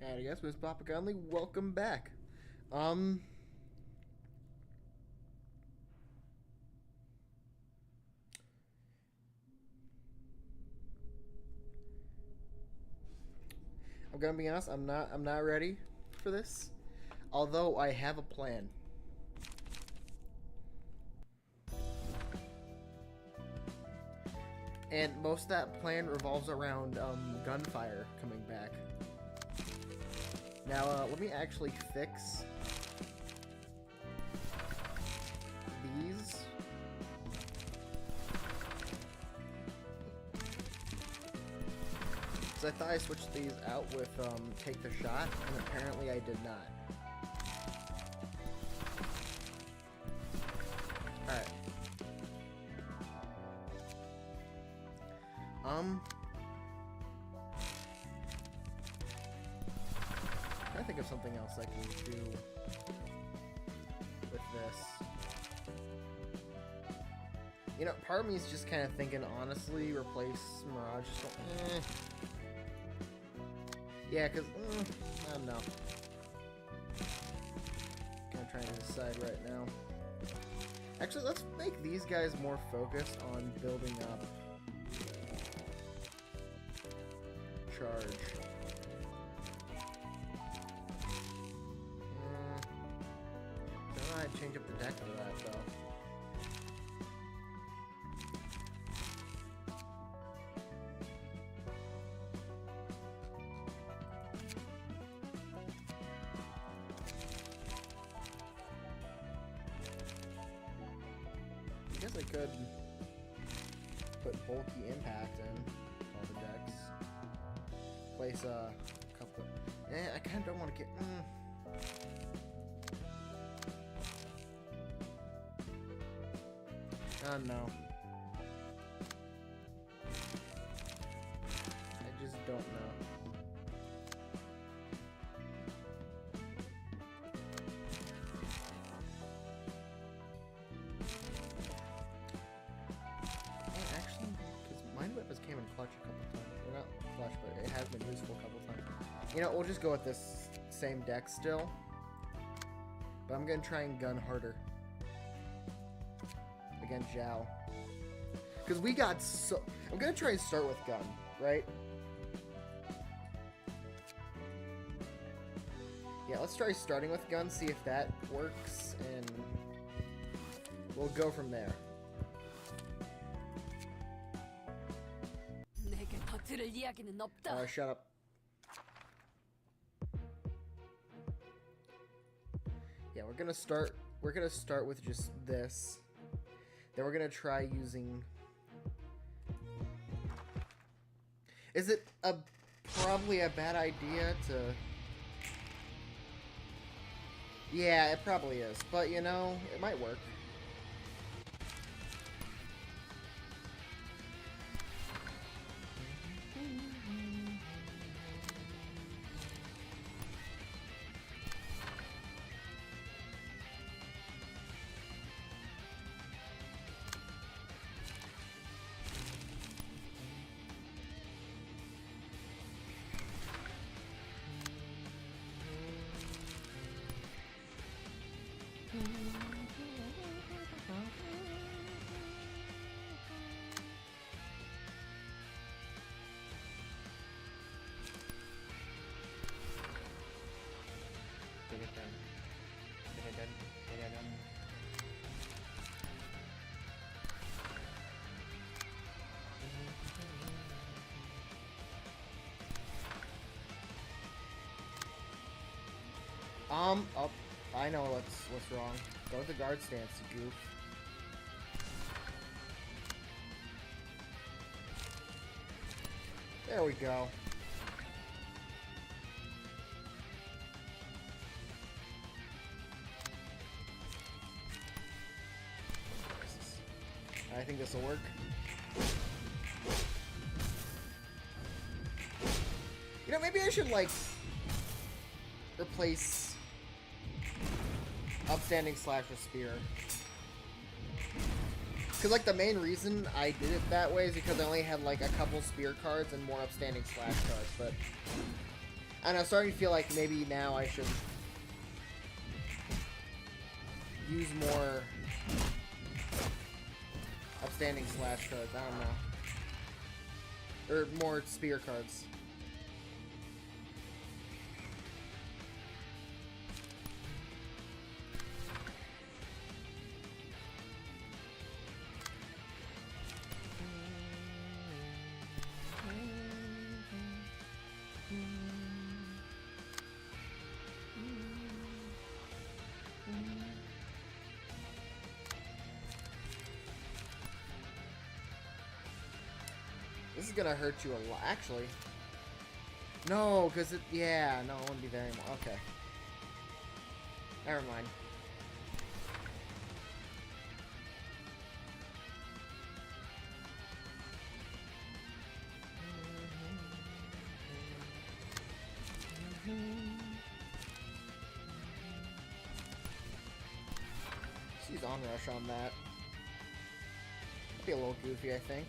And I guess Miss Papa Conley, welcome back. I'm gonna be honest, I'm not ready for this. Although I have a plan. And most of that plan revolves around gunfire coming back. Now, let me actually fix these. Because I thought I switched these out with take the shot, and apparently I did not. Alright. I think of something else I can do with this. You know, part of me is just kind of thinking, honestly, replace Mirage. So, yeah, because, I don't know. Kind of trying to decide right now. Actually, let's make these guys more focused on building up charge. I don't know how to change up the deck for that, though. I guess I could put bulky impact in all the decks. Place a couple. I kind of don't want to get. Oh no. I just don't know. Actually, because Mind Whip has came in clutch a couple times. Well, not clutch, but it has been useful a couple times. You know, we'll just go with this same deck still. But I'm going to try and gun harder against Xiao. Because we got so... I'm going to try and start with gun, right? Yeah, let's try starting with gun, see if that works, and we'll go from there. Shut up. Yeah, we're gonna start with just this. Then we're gonna try using... Is it probably a bad idea to... Yeah, it probably is, but you know, it might work. Oh, I know what's wrong. Go with the guard stance, you goof. There we go. I think this will work. You know, maybe I should, like, replace Upstanding Slash with Spear. Because, like, the main reason I did it that way is because I only had, like, a couple Spear cards and more Upstanding Slash cards, but And I'm starting to feel like maybe now I should use more upstanding slash cards. I don't know. Or more spear cards. This is gonna hurt you a lot, actually. No, because it, yeah, no, it wouldn't be there anymore. Okay. Never mind. She's on rush on that. Be a little goofy, I think.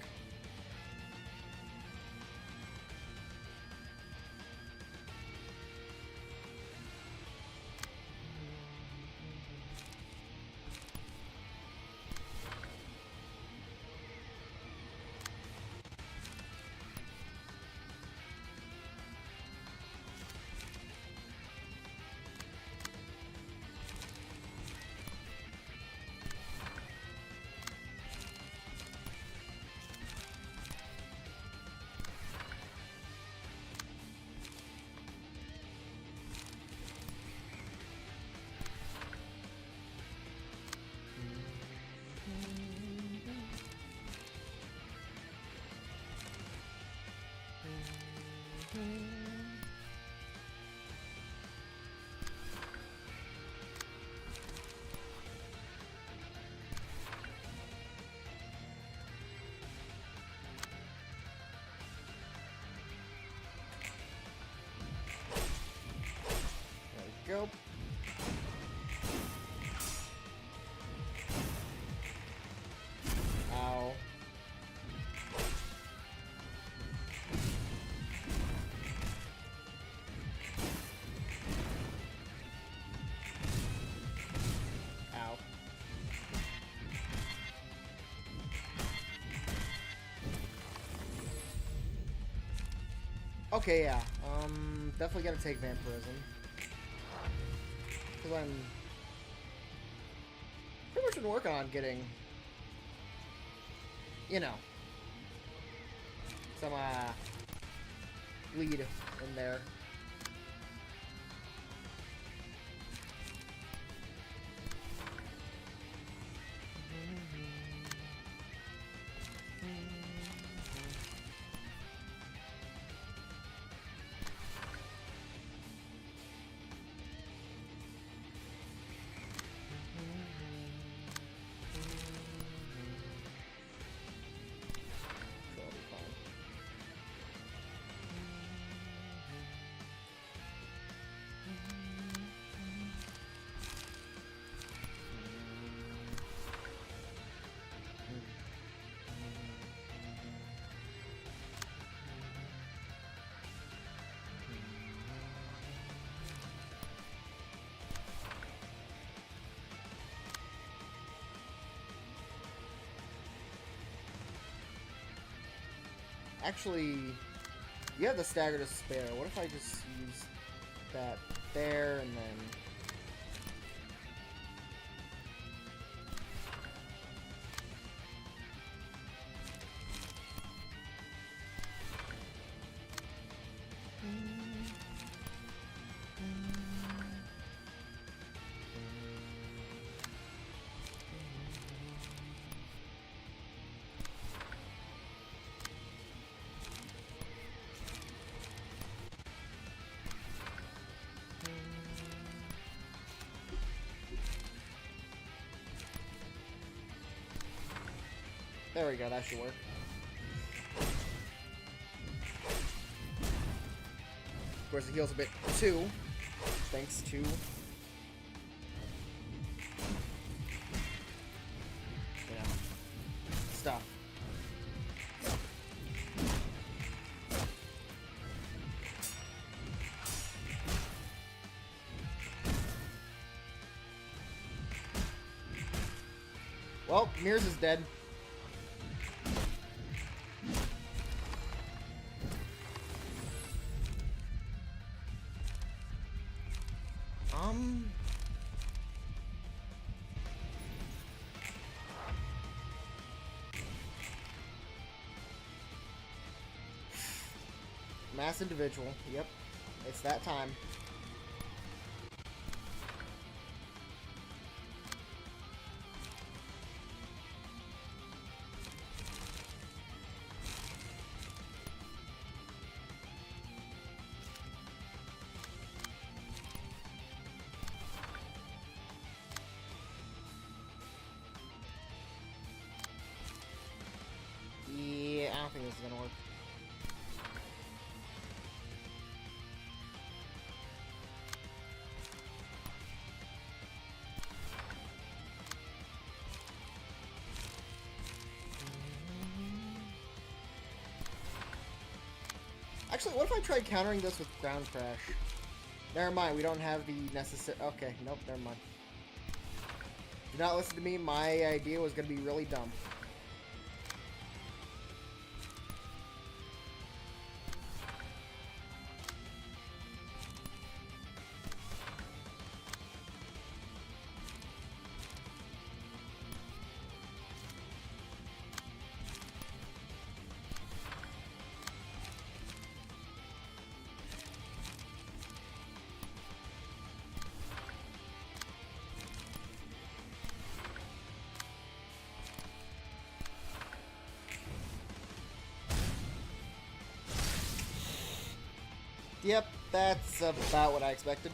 Go. Ow. Ow. Okay, yeah. Definitely gotta take vampirism. Because I'm pretty much been working on getting, you know, some lead in there. Actually, you have the stagger to spare. What if I just use that there and then... There we go, that should work. Of course, it heals a bit too, thanks to... stuff. Well, Mears is dead. Mass individual. Yep. It's that time. Yeah, I don't think this is gonna work. Actually, what if I tried countering this with ground crash? Never mind, we don't have the necessary... Okay, nope, never mind. Do not listen to me, my idea was gonna be really dumb. Yep, that's about what I expected.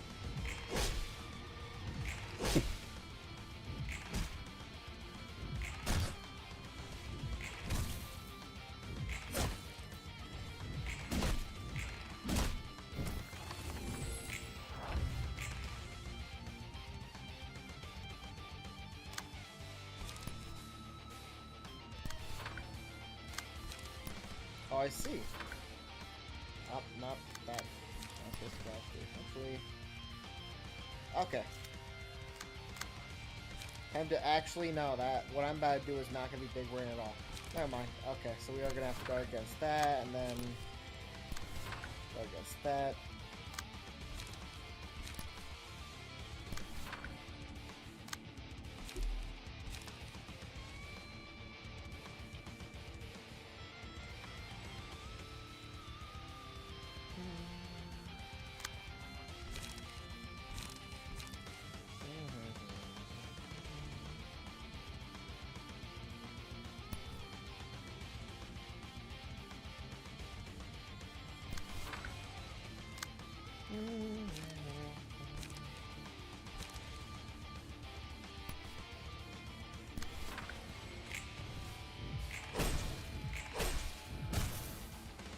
Oh, I see. Oh, not that. Not this actually. Okay. Time to actually know that what I'm about to do is not going to be big brain at all. Never mind. Okay, so we are going to have to guard against that, and then guard against that.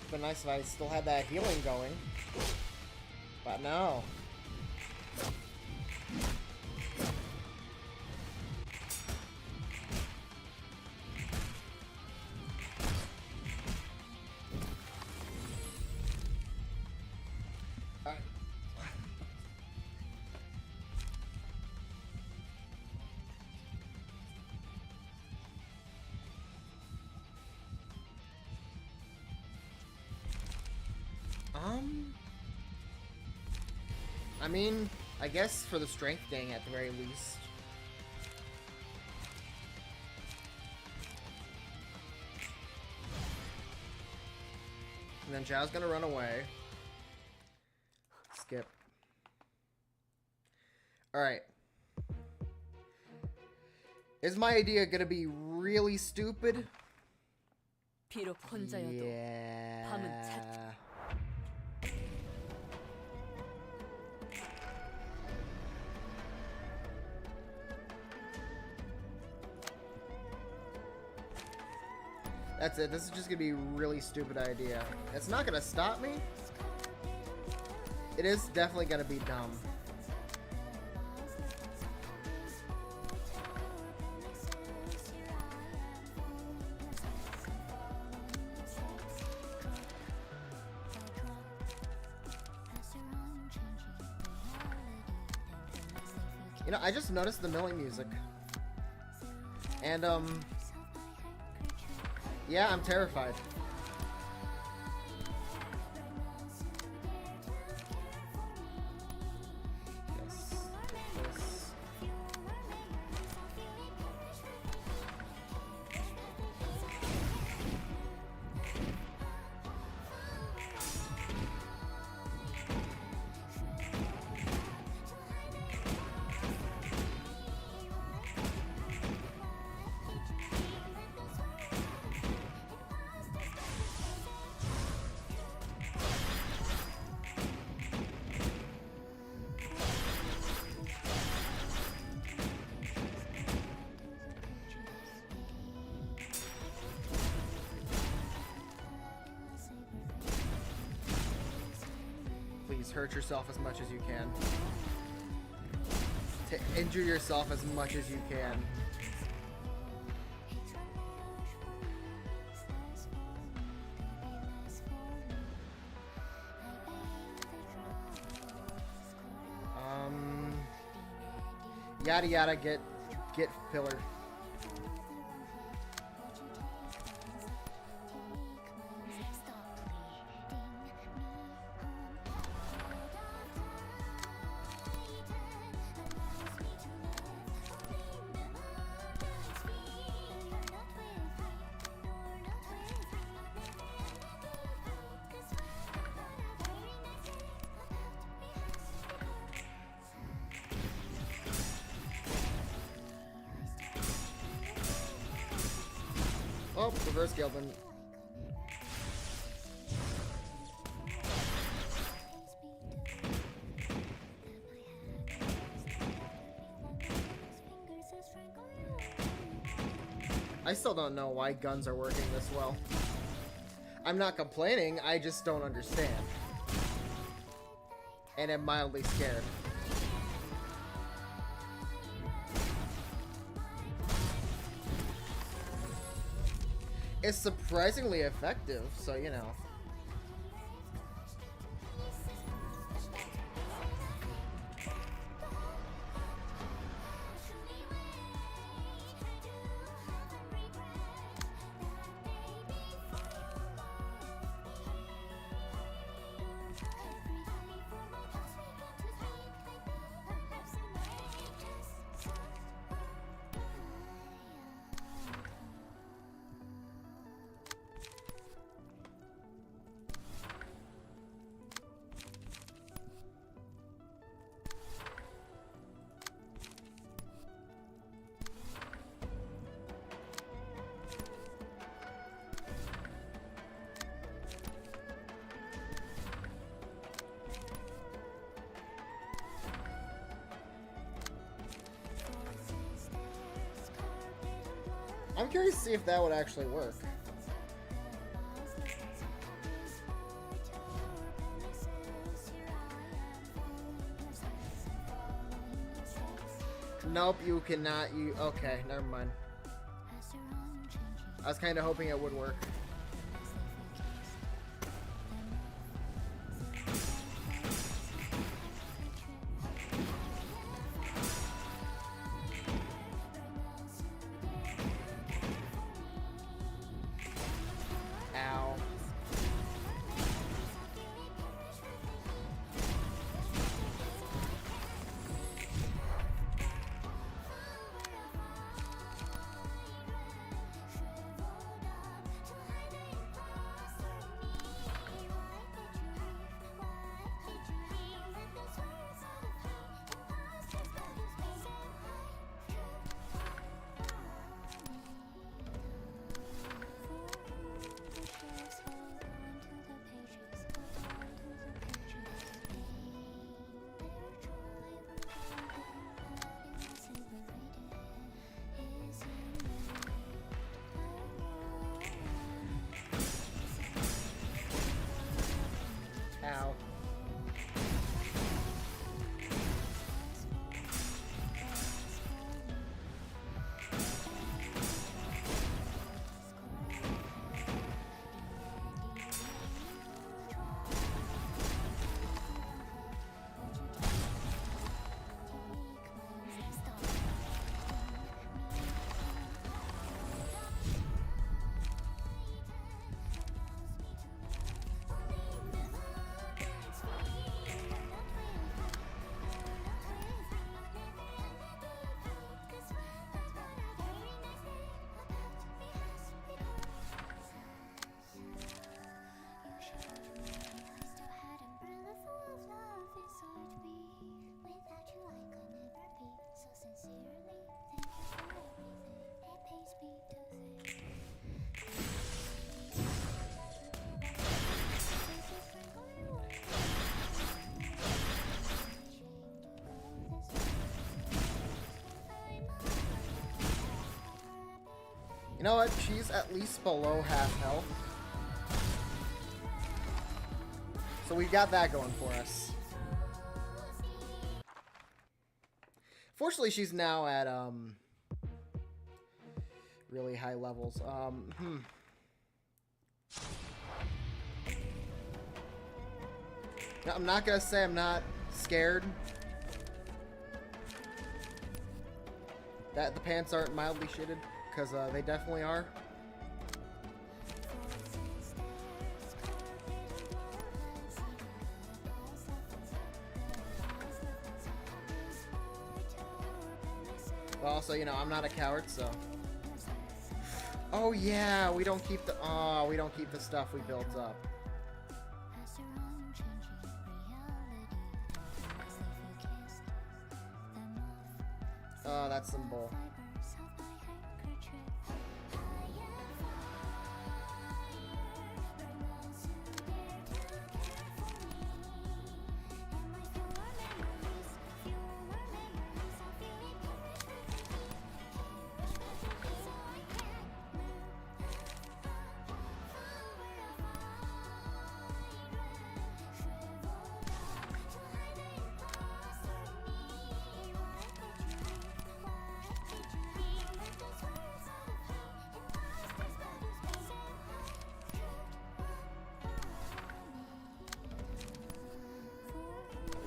It'd been nice if I still had that healing going, but no. I mean, I guess for the strength gang at the very least. And then Xiao's gonna run away. Skip. Alright. Is my idea gonna be really stupid? Yeah. That's it. This is just gonna be a really stupid idea. It's not gonna stop me. It is definitely gonna be dumb. You know, I just noticed the milling music. And, yeah, I'm terrified. Yes. Yes. Please hurt yourself as much as you can. To injure yourself as much as you can. Yada yada, get filler. Oh, reverse Gildan. I still don't know why guns are working this well. I'm not complaining, I just don't understand. And I'm mildly scared. It's surprisingly effective, so you know. I'm curious to see if that would actually work. Nope, you cannot. Okay, never mind. I was kind of hoping it would work. know what? She's at least below half health. So we got that going for us. Fortunately, she's now at really high levels. No, I'm not gonna say I'm not scared that the pants aren't mildly shitted, because they definitely are. But also, you know, I'm not a coward, so. Oh yeah, we don't keep the stuff we built up. Oh, that's some bull.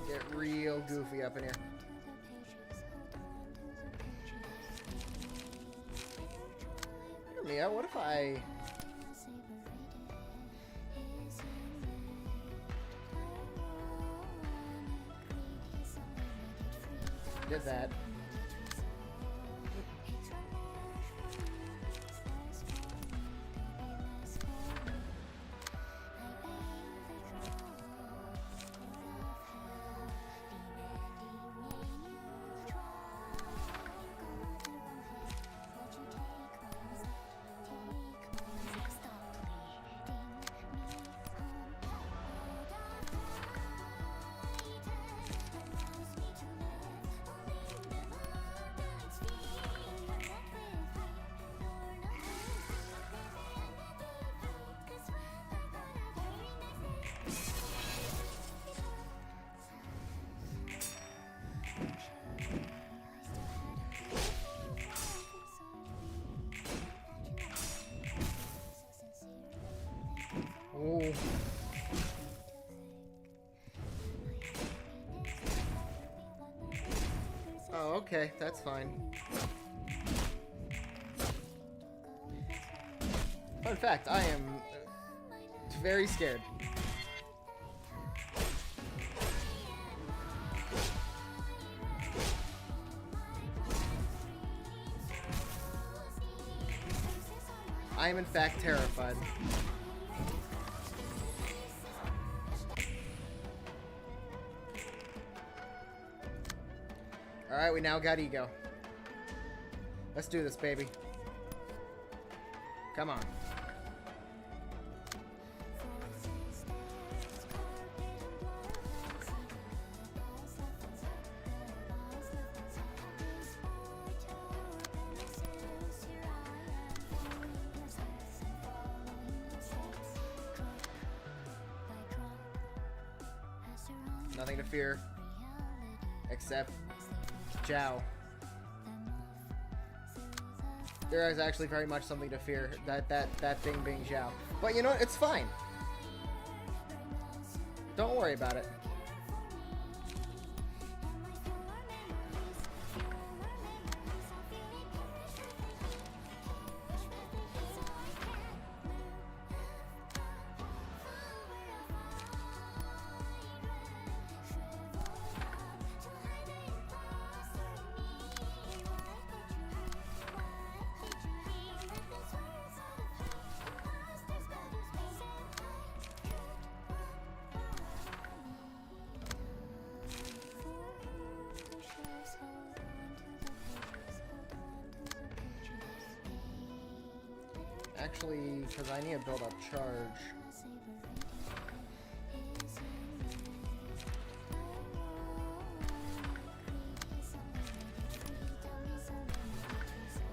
Get real goofy up in here. Hear me out. What if I... did that? Oh. Oh, okay, that's fine. Fun fact, I am very scared. I am in fact terrified. Alright, we now got ego. Let's do this, baby. Come on. Nothing to fear. Except Xiao. There is actually very much something to fear. That thing being Xiao. But you know what? It's fine. Don't worry about it. Actually, because I need to build up charge.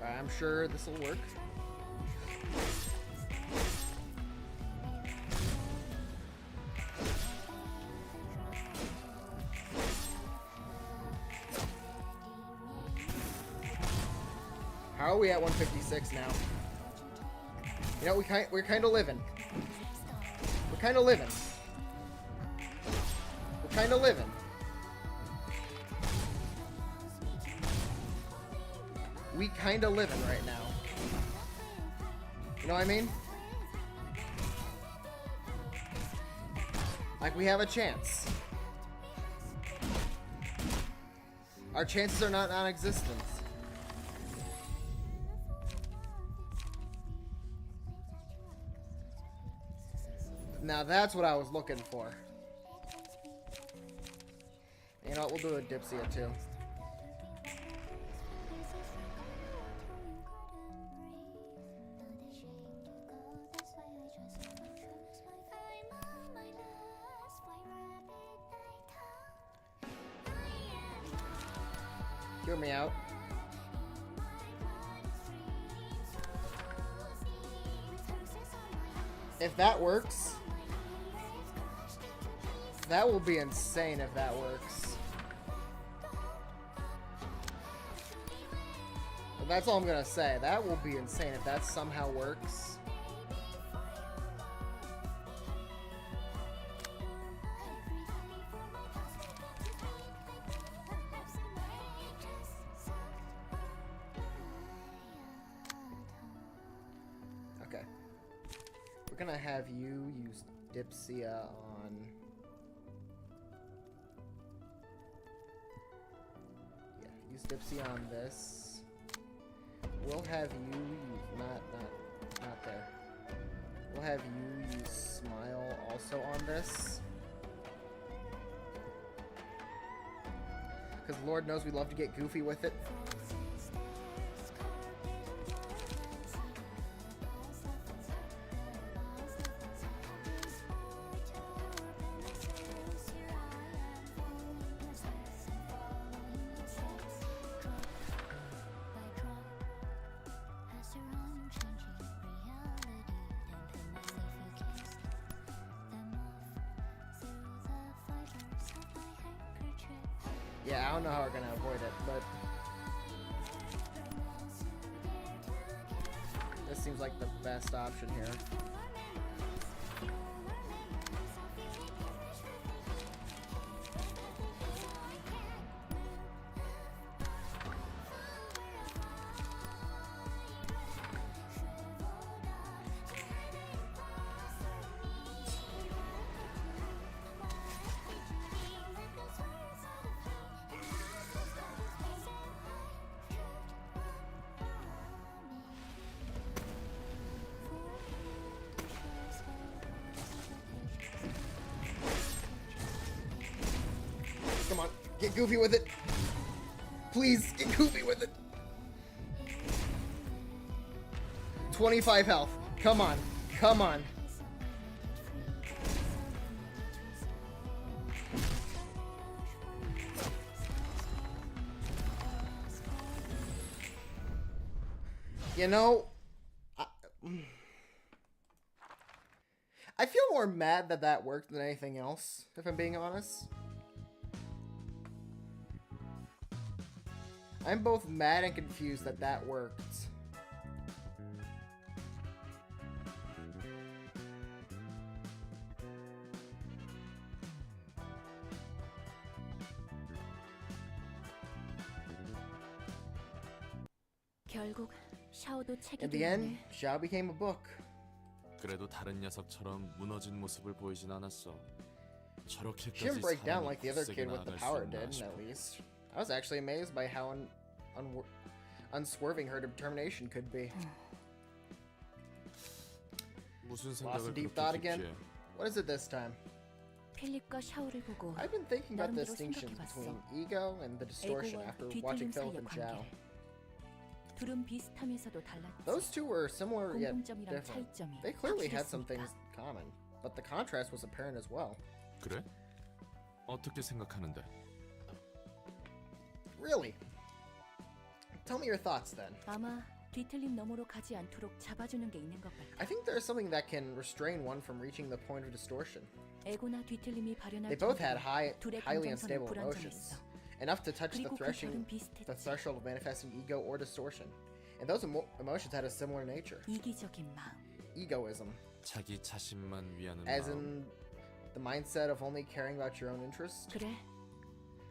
I'm sure this will work. How are we at 156 now? You know, we're kind of living. We're kind of living. We're kind of living. We kind of living right now. You know what I mean? Like, we have a chance. Our chances are not non-existent. Now that's what I was looking for. You know what? We'll do a Dipsia too. Hear me out. If that works, that will be insane if that works. But that's all I'm gonna say. That will be insane if that somehow works. Okay. We're gonna have you use Dipsia on... Yeah, use Dipsia on this. We'll have you use... Not there. We'll have you use Smile also on this. Because Lord knows we love to get goofy with it. Yeah, I don't know how we're gonna avoid it, but this seems like the best option here. Come on, get goofy with it. Please, get goofy with it. 25 health. Come on, come on. You know, I feel more mad that that worked than anything else, if I'm being honest. I'm both mad and confused that that worked. In the end, Xiao became a book. 그래도 다른 녀석처럼 무너진 모습을 보이진 않았어. She 저렇게까지 didn't break down like the other 사람이 kid with the 나아갈 수 power 있나 did, 싶어. at least. I was actually amazed by how unswerving her determination could be. 무슨 Lost 생각을 in deep 그렇게 thought again? 깊이 해? What is it this time? 필립과 샤오를 보고 I've been thinking about the 나름대로 distinctions 생각해봤어. between ego and the distortion 에고와 after 뒤틀림 watching Philip 사이의 and Xiao. 관계를. 둘은 비슷하면서도 달랐지. Those two were similar yet 공통점이랑 different. 차이점이 They clearly had some 확실했으니까. things common, but the contrast was apparent as well. 그래? 어떻게 생각하는데? Really? Tell me your thoughts then. 아마 뒤틀림 너머로 가지 않도록 잡아주는 게 있는 것 같아. I think there is something that can restrain one from reaching the point of distortion. 에고나 뒤틀림이 발현할 They both had 정도로 둘의 highly 감정선은 unstable emotions, 불안정했어. enough to touch the 그리고 그 결은 threshold 비슷했지. of manifesting ego or distortion. And those emotions had a similar nature. 이기적인 마음. Egoism, 자기 자신만 위하는 as 마음. in the mindset of only caring about your own interests. 그래.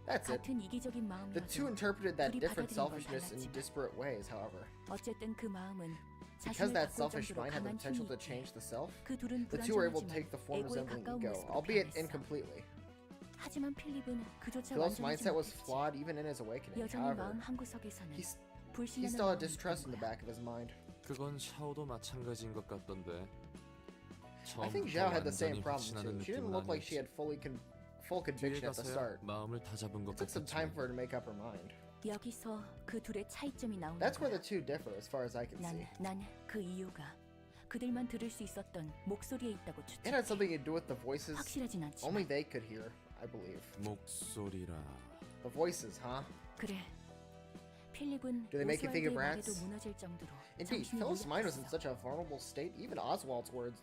That's it. 같은 이기적인 The two 마음이어도 interpreted that 둘이 different 받아들인 건 selfishness in 달랐지만. disparate ways, however. 어쨌든 그 마음은 Because 자신을 that 바꿀 selfish 정도로 mind had the 강한 potential 힘이 to 있기에 change the self, 그 둘은 the two were able to 불완전하지만 take the form 에고에 resembling 가까운 ego, 모습으로 albeit 변했어. incompletely. 하지만 필립은 그조차 Philip's 완전하지 mindset was 못했지. flawed even in his awakening. 여전히 However, 마음 한구석에서는 he 불신하는 still had 마음이 distrust in 있던 the 거야. back of his mind. 그건 샤오도 마찬가지인 것 같던데. I think 처음부터 Xiao had the same 완전히 problem 확신하는 too. She didn't 느낌은 look like she had 아니었지. full 뒤에 conviction at the 가서야 start. 마음을 다잡은 것 It took some time 같았지. for her to make up her mind. 여기서 그 둘의 차이점이 나오는 That's where 거야. the two differ, as far as I can see. 난 그 이유가 그들만 들을 수 있었던 목소리에 있다고 It had 추측해. something to do with the voices 확실하진 only 않지만 they could hear, I believe. 목소리라. The voices, huh? 그래. 필립은 Do they make you think of 오스왈드의 말에도 rats? 무너질 정도로 Indeed, 정신이 Philip's mind was in 몰락했어. such a vulnerable state, even Oswald's words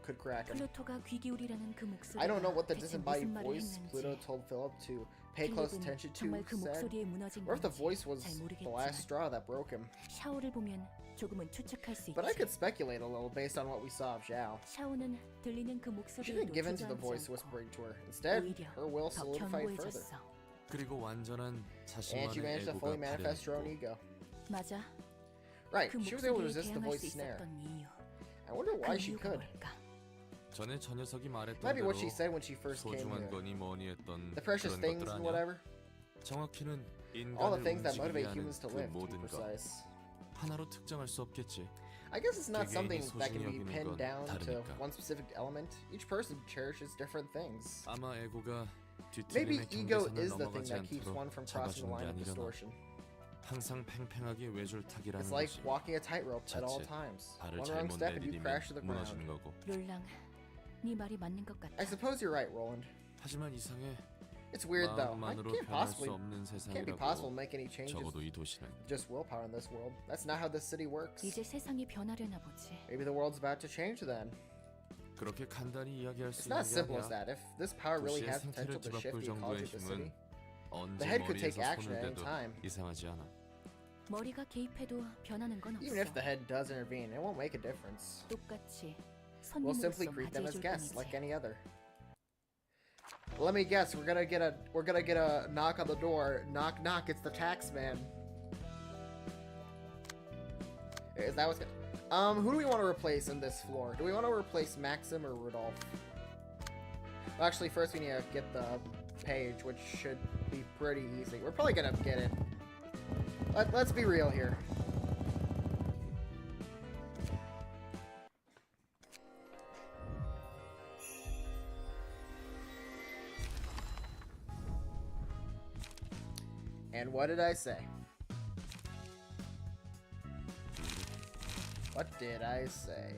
could crack him. 플루토가 귀 기울이라는 그 목소리가 I don't know what the 대체 disembodied 무슨 말을 voice Pluto 했는지. told Philip to pay close 필립은 attention to 정말 그 said, 목소리에 무너진 or if the 건지 voice was 잘 the last 모르겠지만 straw that broke him. 샤오를 보면 조금은 추측할 수 But I could 있지. speculate a little based on what we saw of Xiao. 샤오는 들리는 그 She 목소리에 didn't give in to the voice 주저앉지 않고 whispering to her. Instead, 오히려 her will 더 solidified further. 견고해졌어. 그리고 완전한 And she 자신만의 managed to fully 애고가 manifest her own 발현했고. ego. 맞아. Right, 그 she was able to 목소리에 resist the 대항할 voice 수 snare. 있었던 이유. I wonder 그 why she 이유가 could. 뭘까? 전에 저 녀석이 말했던 Might be what she 대로 said when she first came 소중한 here. 거니 뭐니 했던 The precious 그런 things 것들 and 아니야? whatever. 정확히는 All the 인간을 things that 움직이게 motivate 하는 humans to 그 live, to be 모든 것 precise. 하나로 특정할 수 없겠지. I guess it's not 개개인이 something that can be 소중히 pinned 여기는 건 down to 다르니까. one specific element. Each person cherishes different things. 아마 애고가 Maybe 뒤틀림의 ego 경계선을 is the thing 넘어가지 that keeps one 않도록 from crossing the 잡아주는 게 line of 아니려나. distortion. 항상 팽팽하게 외줄타기라는 It's like 것이 walking a tightrope at all 자칫 times. 발을 One wrong 잘못 step and you 내디디면 crash to the ground. 무너지는 거고. 롤랑, 네 말이 맞는 것 같아. I suppose you're right, Roland. 하지만 이상해. It's weird though. I 마음만으로 can't 변할 수 possibly 없는 can't be possible to 세상이라고. make any changes 적어도 이 도시는 with just willpower in this world. That's not how this city works. 이제 세상이 변하려나 보지. Maybe the world's about to change then. 그렇게 간단히 이야기할 It's 수 not 있는 as 게 simple as 아니야. that. If this power really 도시의 has potential 생태를 to shift 뒤바꿀 the 정도의 ecology of the city, 힘은 언제 the head could take 머리에서 action at 손을 any 대도 time. 이상하지 않아. 머리가 개입해도 변하는 건 Even if the 없어. head does intervene, it won't make a difference. 똑같이 We'll simply 손님으로서 greet them as 맞이해줄 guests, like 뿐이지. any other. Let me guess. We're gonna get a knock on the door. Knock knock. It's the tax man. Is that what's gonna? Who do we want to replace in this floor? Do we want to replace Maxim or Rudolph? Well, actually, first we need to get the page, which should be pretty easy. We're probably gonna get it. Let's be real here. And what did I say? What did I say?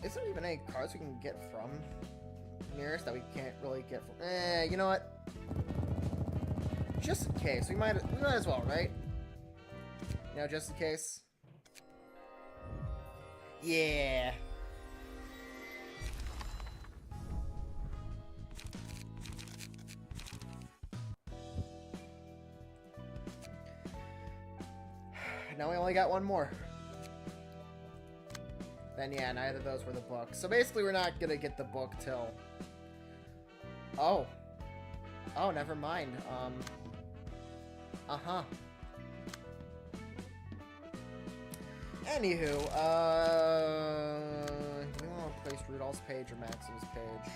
Is there even any cards we can get from nearest that we can't really get from? You know what? Just in case, we might as well, right? You know, just in case. Yeah. Now we only got one more. Then yeah, neither of those were the books. So basically we're not gonna get the book till... Oh. Oh, never mind. Uh-huh. Anywho, do we want to replace Rudolph's page or Maxim's page?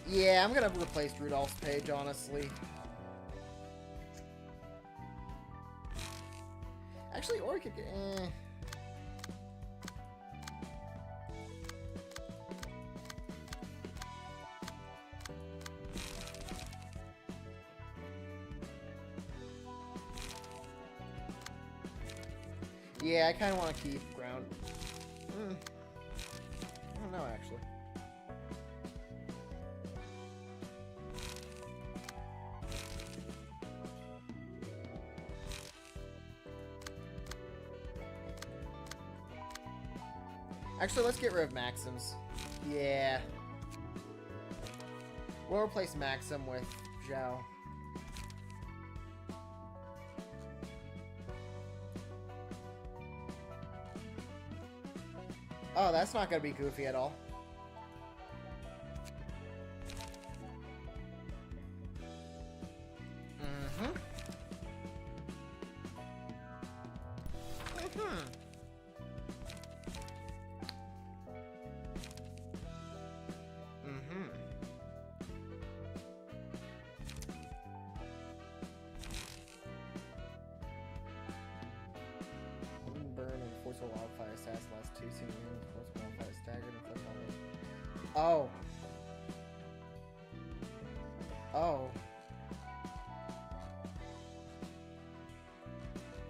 Yeah, I'm gonna replace Rudolph's page, honestly. Actually, or we could get... Yeah, I kind of want to keep ground. I don't know, actually. Actually, let's get rid of Maxims. Yeah. We'll replace Maxim with Xiao. Oh, that's not gonna be goofy at all. Burn and force a wildfire assassin last 2 single units, force a wildfire staggered and flip on it. Oh. Oh.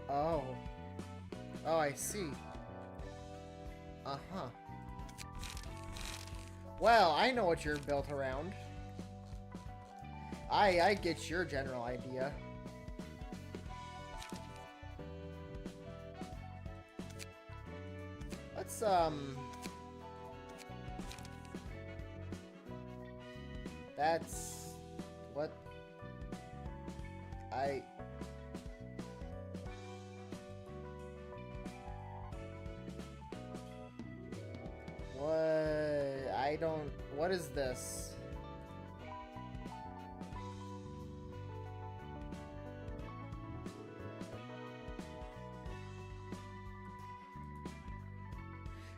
Oh. Oh, I see. Uh-huh. Well, I know what you're built around. I get your general idea. Let's, that's... what? What? I don't... What is this?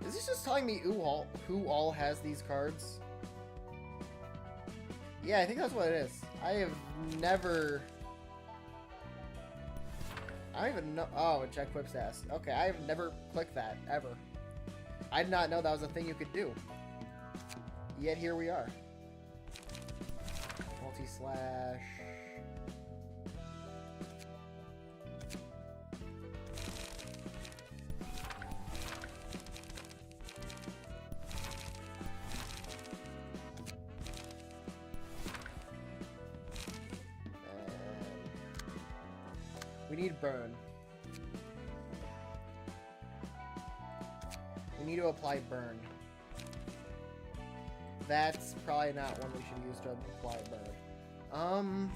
Is this just telling me who all has these cards? Yeah, I think that's what it is. I have never... I don't even know... Oh, check whip sass. Okay, I have never clicked that, ever. I did not know that was a thing you could do. Yet here we are. Multi-slash... We need burn. We need to apply burn. That's probably not one we should use to apply burn.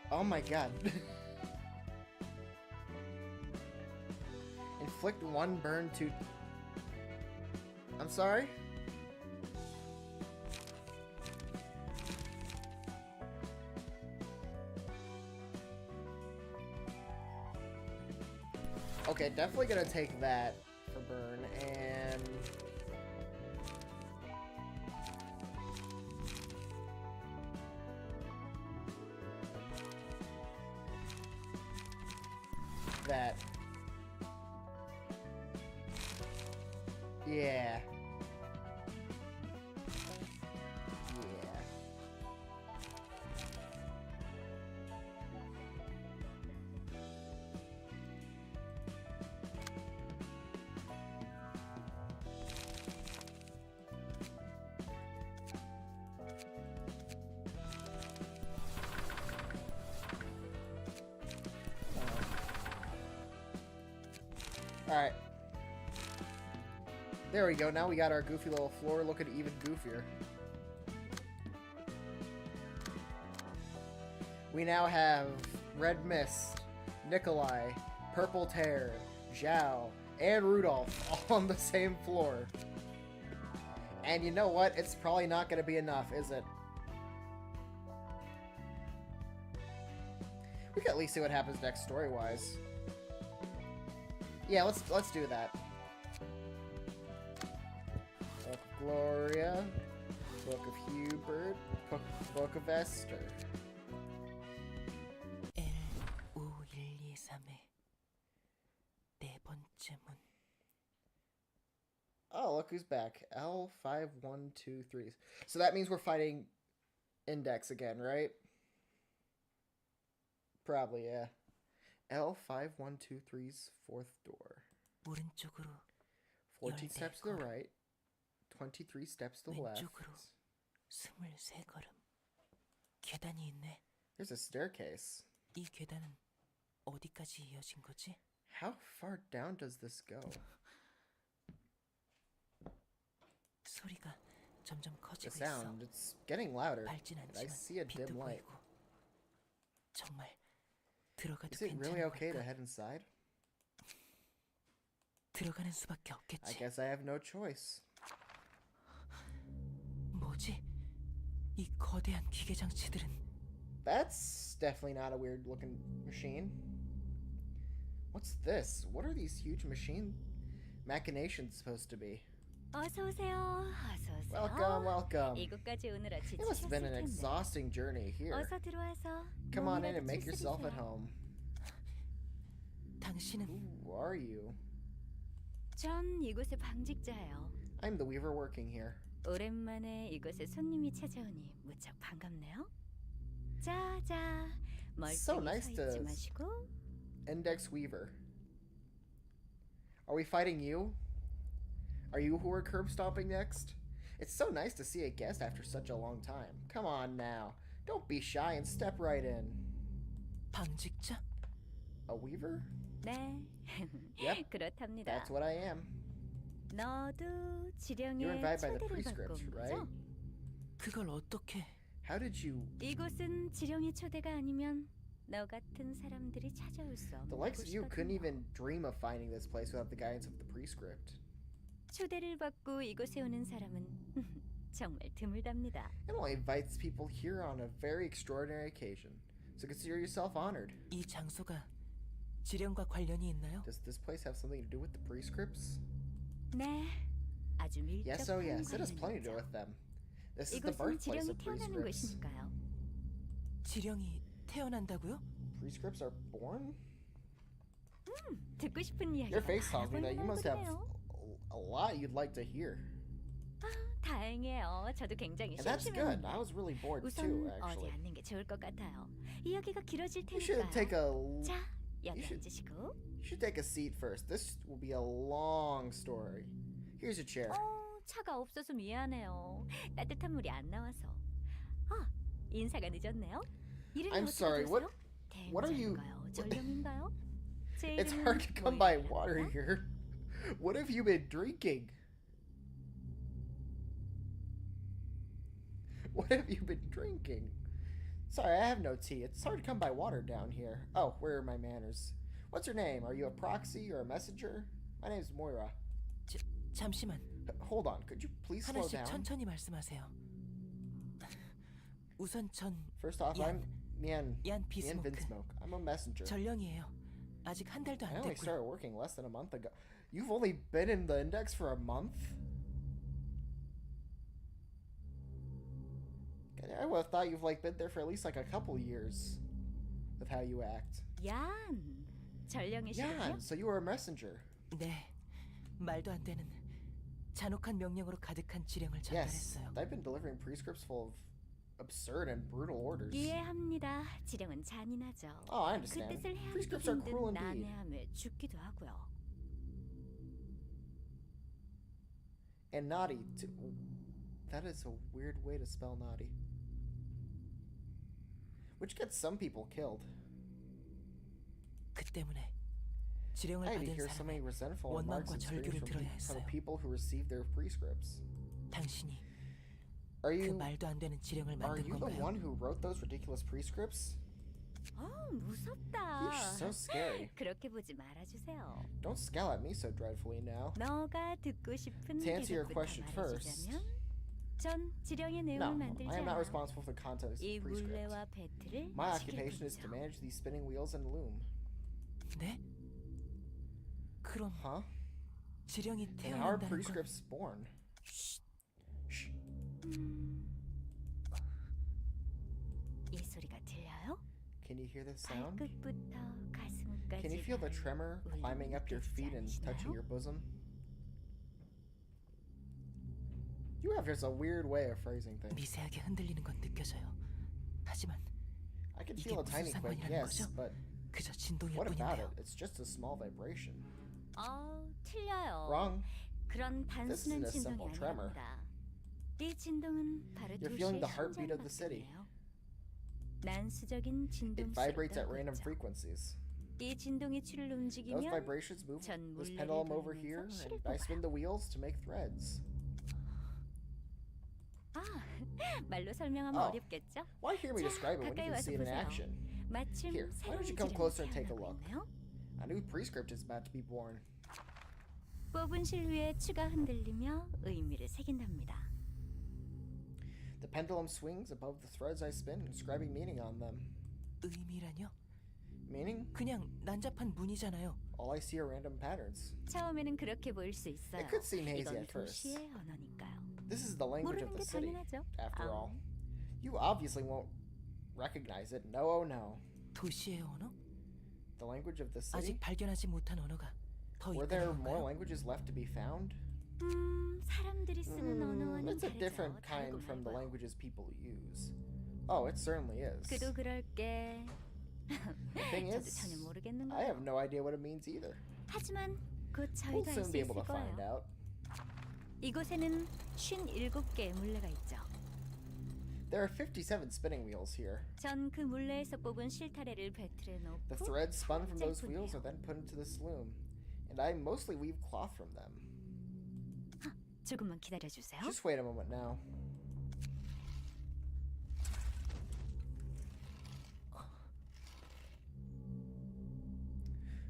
Oh my god. Inflict 1 burn to... I'm sorry? Okay, definitely gonna take that for burn, and... that. Yeah. Alright. There we go. Now we got our goofy little floor looking even goofier. We now have Red Mist, Nikolai, Purple Tear, Xiao, and Rudolph all on the same floor. And you know what? It's probably not going to be enough, is it? We can at least see what happens next story-wise. Yeah, let's do that. Book of Gloria, Book of Hubert, Book of Esther. Oh, look who's back. L5123. So that means we're fighting Index again, right? Probably, yeah. L5123's fourth door. 14 steps to the right, 23 steps to the left. 계단이 있네. There's a staircase. 이 계단은 어디까지 이어진 거지? How far down does this go? 소리가 점점 The 커지고 있어. sound, it's getting louder. 밝진 And I 않지만 see a dim 빛도 light. 보이고. 정말 들어가도 Is it really 괜찮은 okay to 걸까? head inside? 들어가는 수밖에 I 없겠지. guess I have no choice. 뭐지? 이 거대한 기계 장치들은 That's definitely not a weird looking machine. What's this? What are these huge machine machinations supposed to be? 어서 오세요. 어서 오세요. Welcome, welcome. 이곳까지 오느라 It must have been 지치셨을 an 텐데. exhausting journey here. 어서 들어와서 Come on in 몸이라도 and make yourself at 추스리세요. home. 당신은 Who are you? 전 이곳의 방직자예요. I'm the weaver working here. 오랜만에 이곳에 손님이 찾아오니 무척 반갑네요. 자자, So 멀쩡히 nice 서 있지 to- 마시고. Index Weaver. Are we fighting you? Are you who we're curb stomping next? It's so nice to see a guest after such a long time. Come on now. Don't be shy and step right in. 방직자? A weaver? 네, Yep, 그렇답니다. that's what I am. 너도 You were 지령의 invited by the 초대를 받고 prescript, 온 right? 거죠? 그걸 어떻게? How did you... 이곳은 지령의 초대가 아니면 너 같은 사람들이 찾아올 수 The 없는 likes of you couldn't 곳이거든요. even dream of finding this place without the guidance of the prescript. 초대를 받고 이곳에 오는 사람은 정말 드물답니다. It only invites people here on a very extraordinary occasion. So consider yourself honored. 이 장소가 지령과 관련이 있나요? Does this place have something to do with the prescripts? 네, 아주 Yes, oh 밀접한 yes, it has plenty to do 관련이죠. with them. This is the 이곳은 birthplace 지령이 of 태어나는 prescripts. 곳이니까요. 지령이 태어난다고요? Prescripts are born? 듣고 싶은 Your 이야기가 face tells me 많아 that you 보이는 must have 얼굴이네요. a lot you'd like to hear. 다행이에요. 저도 굉장히 And that's good. 심심했는데. I was really bored 우선 too, 어디 actually. 앉는 게 좋을 것 같아요. 이야기가 길어질 You should take 테니까요. a 자, 여기 should- 앉으시고. you should take a seat first. This will be a long story. Here's your chair. 차가 없어서 미안해요. 따뜻한 물이 안 나와서. 인사가 늦었네요. 이름이 I'm 어떻게 sorry, what- 되세요? what are you- 대문자인가요? 전령인가요? 제 It's 이름은 hard to come by water 모이라입니다. here. What have you been drinking? What have you been drinking? Sorry, I have no tea. It's hard to come by water down here. Oh, where are my manners? What's your name? Are you a proxy or a messenger? My name's Moira. 잠시만. Hold on, could you please slow 하나씩 down? 천천히 말씀하세요. 우선 전 First off, 얀. I'm Mian 비스모크. Vinsmoke. I'm a messenger. 전령이에요. 아직 한 달도 I 안 only 됐고요. started working less than a month ago. You've only been in the index for a month? I would have thought you've been there for at least a couple years with how you act. 얀, 전령이시군요. Yeah, so you were a messenger. 네, 말도 안 되는 잔혹한 명령으로 가득한 지령을 Yes, 전달했어요. I've been delivering prescripts full of absurd and brutal orders. 이해합니다. 지령은 잔인하죠. Oh, I 그 understand. 뜻을 헤아리기 Prescripts are cruel 힘든 indeed. 난해함에 죽기도 하고요. And naughty, too. That is a weird way to spell naughty. Which gets some people killed. 그 때문에 지령을 I had to 받은 hear so many 사람의 resentful remarks 원망과 and screams 절규를 from, 들어야 from 했어요. people who received their prescripts. 당신이 Are 그 you 말도 안 되는 지령을 are 만든 you the 건가요? one who wrote those ridiculous prescripts? 무섭다. You're so scary. 그렇게 보지 말아주세요. Don't scowl at me so dreadfully now. 너가 듣고 싶은 To answer your 계속부터 question first. 말해주자면 전 지령의 내용을 No, 만들지 I am not 않아. responsible for the content of 이 this prescript. 물레와 배틀을 My 지킬 occupation is to 뿐이죠. manage these spinning wheels and loom. 네? 그럼 Huh? 지령이 And how are 태어난다는 건 prescripts born? Shh. 이 소리가 들려요? Can you hear this sound? 발끝부터 가슴까지 Can you feel the tremor climbing up your feet and touching your bosom? You have just a weird way of phrasing things. 미세하게 흔들리는 건 느껴져요. 하지만 I can 이게 feel a 무슨 tiny quake, 상관이라는 yes, 거죠? but 그저 진동일 what about 뿐인데요. it? It's just a small vibration. 틀려요. Wrong. 그런 This isn't 단순한 a 진동이 simple tremor. 아니랍니다. 이 진동은 바로 You're 도시의 feeling the heartbeat of the 심장박동이에요. 난수적인 It vibrates at 진동수를 random 떨고 있죠. frequencies. 이 진동의 추를 Those 움직이면 vibrations move 전 this 물레를 pendulum over here, 돌리면서 실을 and I spin 뽑아요. the wheels to make threads. 아, 말로 설명하면 Oh. 어렵겠죠? Why hear me 자, describe it when 가까이 you can 와서 see it in 보세요. action? 마침 Here, why 새로운 don't you come 지령이 closer and take a 태어나고 look? 있네요. A new prescript is about to be born. 뽑은 실 위에 추가 흔들리며 의미를 새긴답니다. The pendulum swings above the threads I spin, inscribing meaning on them. 의미라뇨? Meaning? 그냥 난잡한 문이잖아요. All I see are random patterns. 처음에는 그렇게 보일 수 있어요. It could seem hazy 이건 at first. 도시의 언어니까요. This is the language of 모르는 the 게 city, 당연하죠. after all. You obviously won't recognize it. No, oh no. 도시의 언어? The language of the city? 아직 발견하지 못한 언어가 더 Were there 있다는 more 건가요? languages left to be found? 사람들이 쓰는 언어와는 It's a 다르죠. different kind 다르고 from the 말고요. languages people use. Oh, it certainly is. 그도 그럴게. The thing 저도 is, 전혀 모르겠는 I 거예요. have no idea what it means either. 하지만 곧 We'll 저희가 알 soon 수 be 있을 able to find 거예요. out. 이곳에는 57개의 물레가 있죠. There are 57 spinning wheels here. 전 그 물레에서 뽑은 실타래를 배틀에 The 넣고 threads spun from those 짤뿐이에요. wheels are then put into this loom, and I mostly weave cloth from them. 조금만 기다려주세요. Just wait a moment now.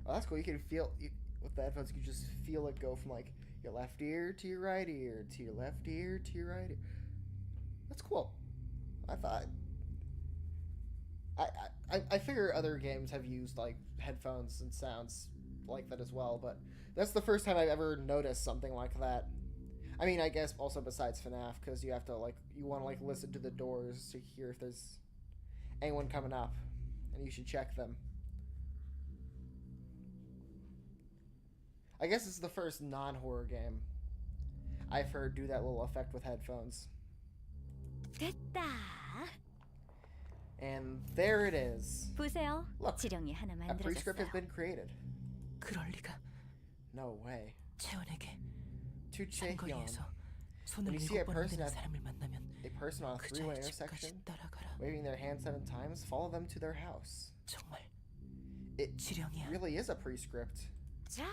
Oh, that's cool. You can feel with the headphones. You can just feel it go from like your left ear to your right ear to your left ear to your right ear. That's cool. I thought. I figure other games have used like headphones and sounds like that as well, but that's the first time I've ever noticed something like that. I mean, I guess also besides FNAF, because you have to like you want to like listen to the doors to hear if there's anyone coming up, and you should check them. I guess it's the first non-horror game I've heard do that little effect with headphones. 됐다. And there it is. 보세요. Look, 지령이 하나 a prescript has 만들어졌어요. been created. 그럴 리가. No way. 채원에게 To Chaehyun, 장거리에서 손을 When you see a 7번 person 흔드는 at- 사람을 만나면 a person on a 그 three-way 자의 집까지 intersection, 따라가라. waving their hand 7 times, follow them to their house. 정말 It 지령이야. really is a prescript. 자,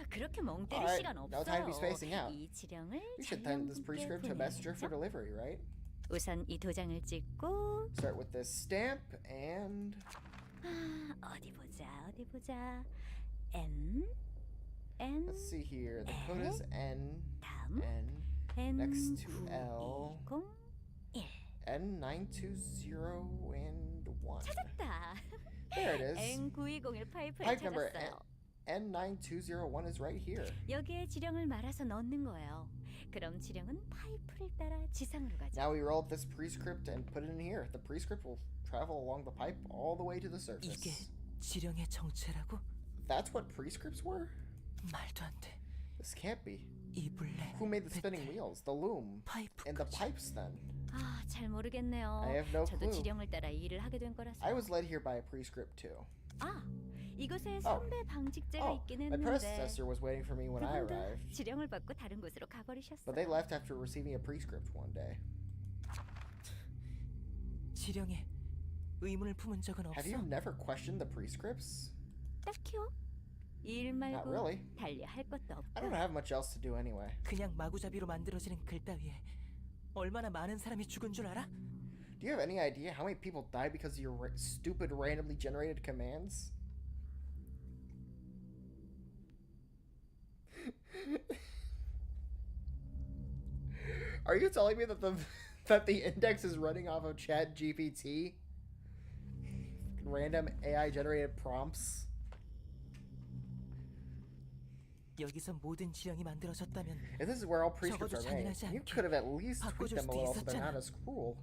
그렇게 멍 때릴 Alright, 시간 now time to be 없어요. spacing out. 이 지령을 We should send this 장령분께 prescript to a messenger for 보내야죠. delivery, right? 우선 이 도장을 찍고 Start with this stamp and 어디 보자. N let's see here. The code is N 다음 N next to L N920 N920 and 1. 찾았다. There it is. N920을 파이프에 Pipe number 찾았어요. N9201 is right here. 여기에 지령을 말아서 넣는 거예요. 그럼 지령은 파이프를 따라 지상으로 가죠. Now we roll up this prescript and put it in here. The prescript will travel along the pipe all the way to the 이게 surface. 지령의 정체라고? That's what prescripts were? 말도 안 돼. This can't be. 이 물레, Who made the spinning 배틀, wheels? The loom. And the 파이프까지. pipes then? 아, 잘 모르겠네요. I have no 저도 clue. 지령을 따라 일을 하게 된 거라서. I was led here by a prescript too. 아, 이곳에 Oh. 선배 방직제가 Oh, 있긴 my 했는데 predecessor was waiting for me when I 그분도 arrived. 지령을 받고 다른 곳으로 가버리셨어요. But they left after receiving a prescript one day. 지령에 의문을 품은 적은 Have you 없어? never questioned the prescripts? 딱히요? 일 Not 말고 really. 달리 할 것도 I don't 없고 have much else to do anyway. 그냥 마구잡이로 만들어지는 글 따위에 얼마나 많은 사람이 죽은 줄 알아? Do you have any idea how many people died because of your stupid randomly generated commands? Are you telling me that the index is running off of Chat GPT? Random AI generated prompts? 여기서 모든 지령이 만들어졌다면 If this is where all prescripts are made, 잔인하지 you 않게 could have at least tweaked 바꿔줄 them a 수도 little so they're 있었잖아. not as cruel.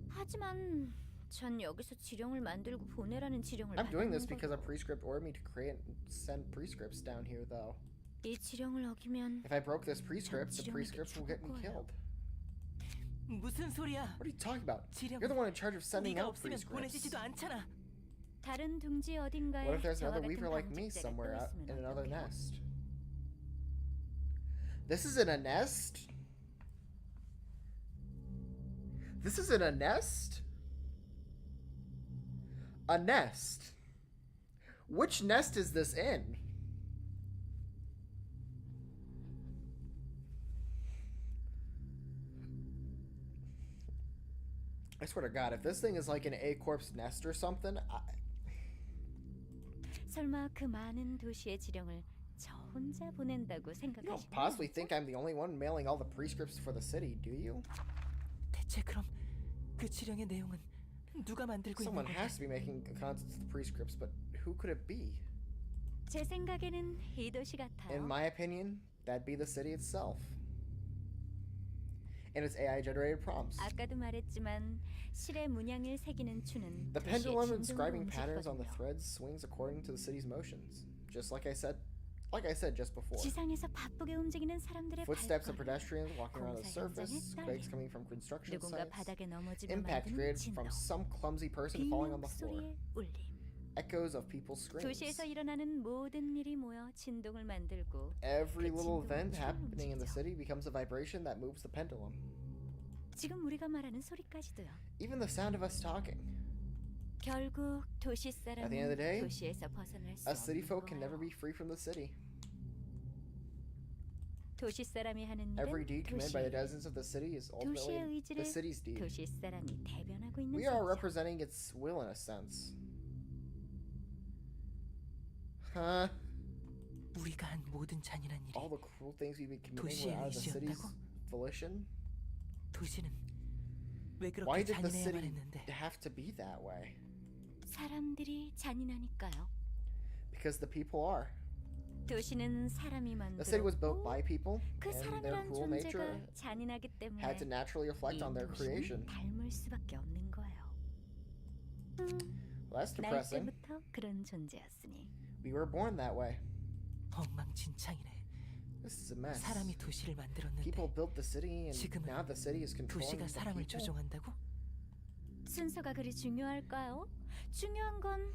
하지만 전 여기서 지령을 만들고 보내라는 지령을 I'm doing 받는 this because a 거고 prescript ordered me to create and send prescripts down here, though. 이 지령을 어기면 If I broke this prescript, the 지령에게 prescripts will get me 죽을 거예요. killed. 무슨 소리야? What are you talking about? 지령 You're the one in charge of sending 네가 out 없으면 prescripts. 보내지지도 않잖아. 다른 둥지 어딘가에 What if there's 저와 another 같은 weaver like me 방직제가 somewhere 또 out 있으면 in another 어떡해요? nest? This is in a nest? This isn't a nest? A nest? Which nest is this in? I swear to God, if this thing is like an A-Corp's nest or something, 설마 그 많은 도시의 지령을 저 혼자 보낸다고 you don't 생각하시나요? possibly think I'm the only one mailing all the prescripts for the city, do you? 대체 그럼 그 지령의 내용은 누가 만들고 있는 Someone 거야? has to be making the contents of the prescripts, but who could it be? 제 생각에는 이 도시 In 같아요. my opinion, that'd be the city itself. And its AI-generated prompts. 아까도 말했지만 실의 문양을 새기는 추는 The 도시의 pendulum 진동으로 inscribing patterns on the 움직이거든요. threads swings according to the city's motions. Just like I said just before. 지상에서 바쁘게 움직이는 사람들의 Footsteps of 발걸음, pedestrians walking around the 공사 현장의 surface, 떨림, quakes coming from construction 누군가 sites, 바닥에 넘어지며 impact 만드는 created 진동, from some clumsy person falling on the floor, 비명소리의 울림. echoes of people's screams. 도시에서 일어나는 모든 일이 모여 진동을 만들고 Every 그 little 진동은 event 추를 happening in the 움직이죠. city becomes a vibration that moves the pendulum. 지금 우리가 말하는 소리까지도요. Even the sound of us talking. 결국 도시 At the end of the day, 사람은 도시에서 벗어날 수 Us city 없는 folk can never 거예요. be free from the city. 도시 사람이 하는 Every 일은 deed committed by the 도시의 citizens of the city is 도시의 ultimately 의지를 the city's deed. 도시 사람이 대변하고 있는 We are 소리죠. representing its will in a sense. Huh? 우리가 한 모든 잔인한 일이 All the cruel things we've been committing 도시의 were out of the city's 의지였다고? volition? 도시는 왜 Why 그렇게 did the 잔인해야만 city 했는데? have to be that way? 사람들이 잔인하니까요. Because the people are. 도시는 사람이 The city was built 만들었고 by people, 그 and their 사람이란 cruel nature 존재가 잔인하기 때문에 had to naturally reflect 이 on their creation. 도시는 닮을 수밖에 없는 거예요. Well, that's 날 depressing. 때부터 그런 존재였으니. We were born that way. 엉망진창이네. This is a mess. 사람이 도시를 만들었는데 People built the city, and 지금은 now the city is controlling 도시가 the 사람을 people. 조종한다고? 순서가 그리 중요할까요? 중요한 건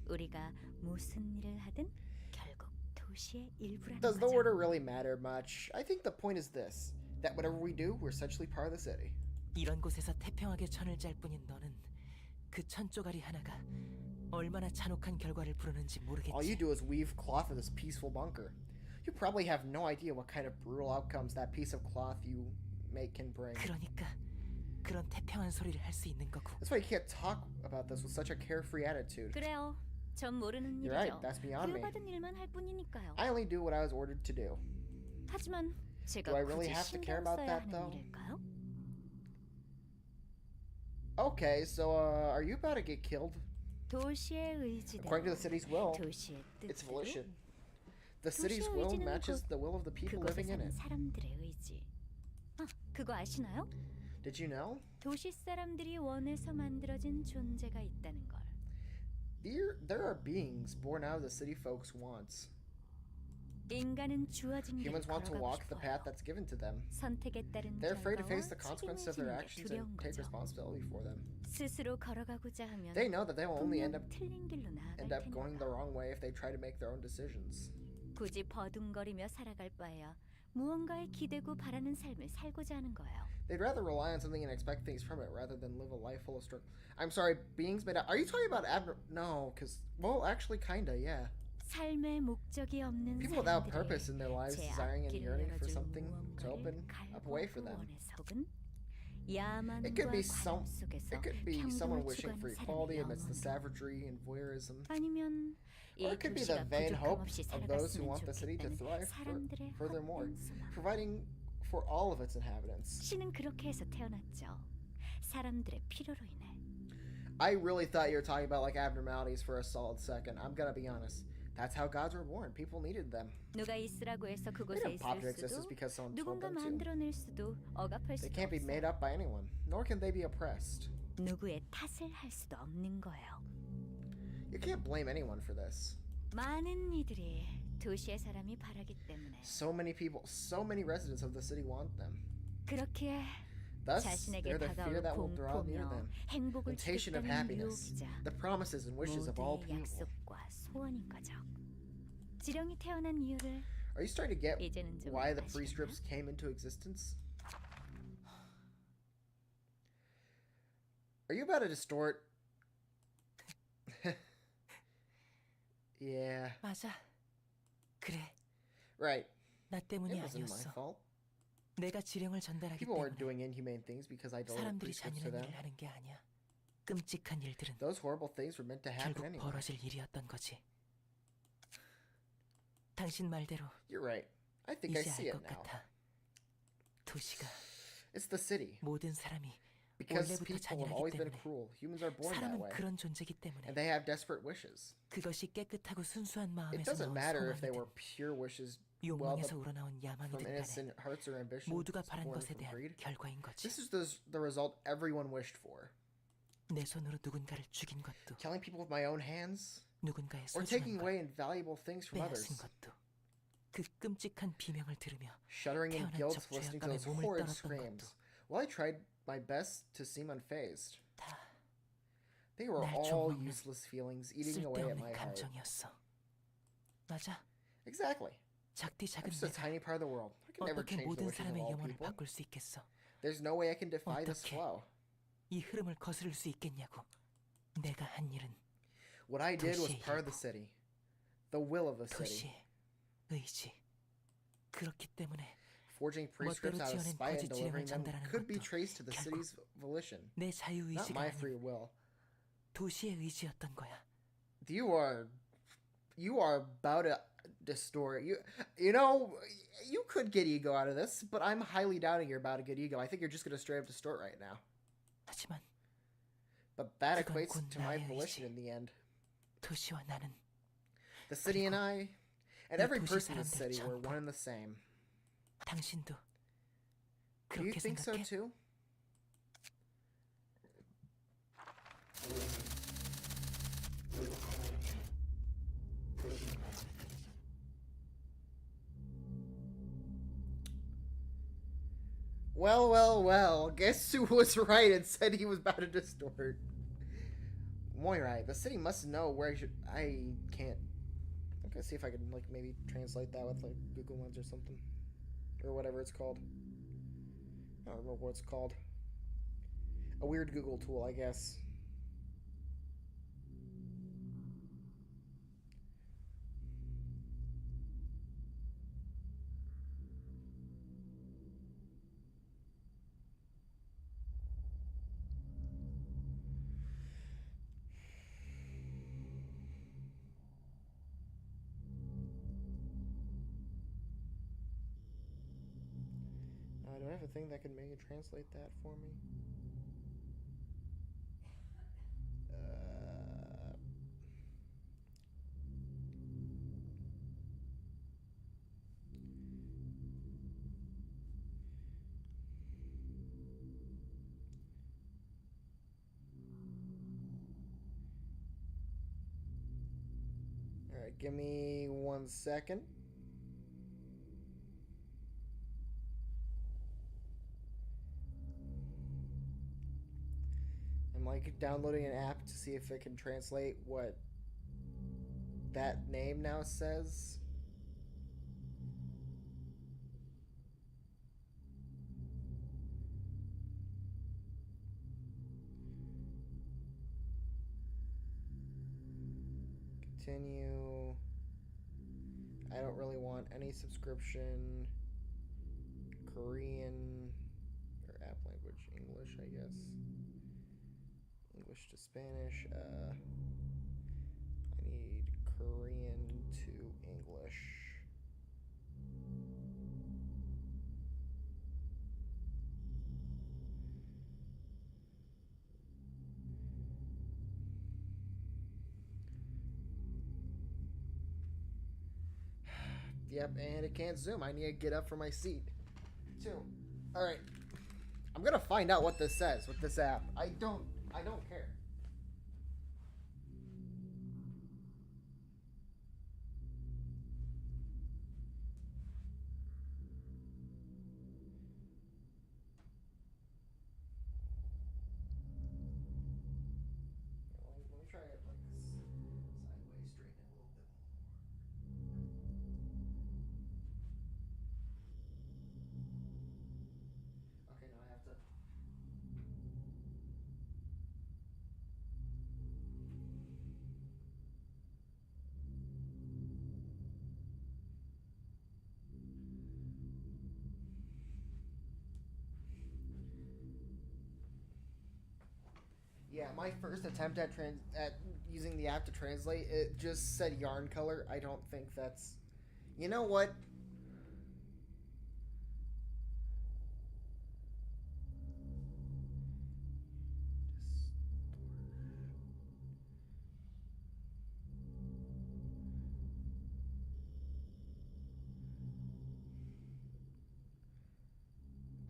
우리가 무슨 일을 하든 결국 도시의 일부라는 Does the 거죠. order really matter much? I think the point is this: that whatever we do, we're essentially part of the city. 이런 곳에서 태평하게 천을 짤 뿐인 너는 그 천 쪼가리 하나가 얼마나 잔혹한 결과를 부르는지 All you 모르겠지. do is weave cloth for this peaceful bunker. You probably have no idea what kind of brutal outcomes that piece of cloth you make can bring. 그러니까 그런 태평한 소리를 할 수 있는 거고. That's why you can't talk about this with such a carefree attitude. 그래요. 전 모르는 You're right, 일이죠. that's beyond me. 부여받은 일만 할 뿐이니까요. I only do what I was ordered to do. 하지만 제가 Do I really 굳이 have to care 신경 about 써야 that, 하는 though? 일일까요? Okay, so are you about to get killed? 도시의 의지대로 According to the city's will, 도시의 its 뜻대로 volition. The city's 도시의 will 의지는 matches the will of the people 그곳에 living in 사는 it. 사람들의 의지. 아, 그거 아시나요? Did you know? 도시 사람들이 원해서 만들어진 존재가 있다는 걸. There are beings born out of the city folks' wants. 인간은 주어진 길을 Humans want to 걸어가고 walk the path 싶어요. that's given to them. 선택에 따른 They're afraid to 결과와 face the consequences of their 책임을 지는 게 actions 두려운 and take 거죠. responsibility for them. 스스로 걸어가고자 하면 They know that they will only 분명 end up 틀린 길로 end 나아갈 up going the 테니까. wrong way if they try to make their own decisions. 굳이 버둥거리며 살아갈 바에야 무언가에 기대고 바라는 삶을 살고자 하는 거예요. They'd rather rely on something and expect things from it rather than live a life full of struggle. I'm sorry, beings made out. Are you talking about No, because well, actually, kinda, yeah. 삶의 목적이 없는 People without 사람들이 purpose in their lives, 제 desiring and 앞길을 yearning for 열어줄 something to open 무언가를 up a way for 갈구하고 them. 원해서 혹은 It 야만과 could be 과람 속에서 It could be someone 평등을 wishing for 추구하는 equality 사람의 amidst the 영혼. savagery and voyeurism. 아니면 이 Or it could be 도시가 the vain 부족함 hope 없이 of those who 살아갔으면 want the city to 좋겠다는 thrive 사람들의 furthermore, 헛된 소망. providing for all of its inhabitants. 신은 그렇게 해서 태어났죠. 사람들의 필요로 인해. I really thought you were talking about like abnormalities for a solid second. I'm gonna be honest. That's how gods were born. People needed them. 누가 있으라고 해서 They 그곳에 didn't pop into 있을 existence 수도 because someone told 누군가 them to. 만들어낼 수도 억압할 They 수도 can't be made 없어요. up by anyone, nor can they be oppressed. 누구의 탓을 할 수도 없는 거예요. You can't blame anyone for this. 많은 이들이 도시의 사람이 바라기 때문에 So many people, so many residents of the city want them. 그렇게 Thus, 자신에게 they're the fear 다가올 that will draw near 공포며 them. 행복을 Temptation of 주겠다는 happiness, 유혹이자 the promises and wishes of all 모두의 people. 약속과 소원인 거죠. 지령이 태어난 이유를 Are you starting to get 이제는 좀 why the 아시겠나요? prescripts came into existence? Are you about to distort? Yeah. 맞아. 그래. Right. 나 때문이 It wasn't my 아니었어. fault. 내가 지령을 전달하기 People weren't 때문에 doing inhumane things because I delivered 사람들이 prescripts to 잔인한 them. 일을 하는 게 아니야. 끔찍한 일들은 Those horrible things were meant to happen 결국 anyway. 벌어질 일이었던 거지. 당신 말대로 You're right. I think I 이제 see 알 it 것 now. 같아. 도시가 It's the city. 모든 사람이 Because 원래부터 people have 잔인하기 always been 때문에 cruel. Humans are born that 사람은 way. 그런 존재이기 때문에 And they have desperate wishes. 그것이 깨끗하고 순수한 It 마음에서 doesn't 나온 matter if they were 소망이든 pure wishes 욕망에서 우러나온 from 야망이든 간에 innocent hearts or ambitions 모두가 바란 born 것에 from 대한 greed. 결과인 거지. This is the result everyone wished for. 내 손으로 누군가를 죽인 것도 Killing people with my own hands 누군가의 or taking 소중한 away 것 invaluable things from 빼앗은 others. 것도 그 끔찍한 비명을 들으며 Shuddering in 태어난 guilt 적 listening to 죄악감에 those 몸을 horrid 떨었던 screams. 것도 Well, I tried my best to seem unfazed. 다 They were 날 all 좀먹는 useless feelings eating away at 쓸데없는 my heart. 감정이었어. 맞아. Exactly. 작디 I'm 작은 just a 내가 tiny part of the world. I can never 어떻게 change the 모든 wishes of 사람의 all 영혼을 people. 바꿀 수 있겠어? There's no way I can defy this 어떻게 flow. 이 흐름을 거스를 수 있겠냐고. 내가 한 일은 What I did was 도시의 part of the 일부. city. The will of the city. 도시의 의지. 그렇기 때문에 Forging prescripts 멋대로 out of 지어낸 spite and 거짓 delivering 지령을 them 전달하는 could be 것도 traced to the 결국 city's volition, 내 not 자유의지가 my 아닌 free will. 도시의 의지였던 거야. You are about to distort. You know, you could get ego out of this, but I'm highly doubting you're about to get ego. I think you're just gonna straight up distort right now. 하지만 But that 그건 equates 곧 to my 나의 volition 의지. in the end. 도시와 나는 The city and I, and 이 every 도시 person in the 사람들 city were 전부. one and the same. 당신도 Do you 그렇게 think so 생각해? too? Well, guess who was right and said he was about to distort? Moirai, the city must know where I can't. I'm gonna see if I can, like, maybe translate that with, like, Google Lens or something. Or whatever it's called. I don't remember what it's called. A weird Google tool, I guess. Do I have a thing that can maybe translate that for me? Alright, give me 1 second. I'm like downloading an app to see if it can translate what that name now says. Continue. I don't really want any subscription. Korean or app language, English, I guess. English to Spanish. I need Korean to English. Yep, and it can't zoom. I need to get up from my seat. Too. Alright. I'm gonna find out what this says with this app. I don't care. Let me try it like sideways, straighten it a little bit more. Okay, now I have to. Yeah, my first attempt at using the app to translate, it just said yarn color. I don't think that's... You know what?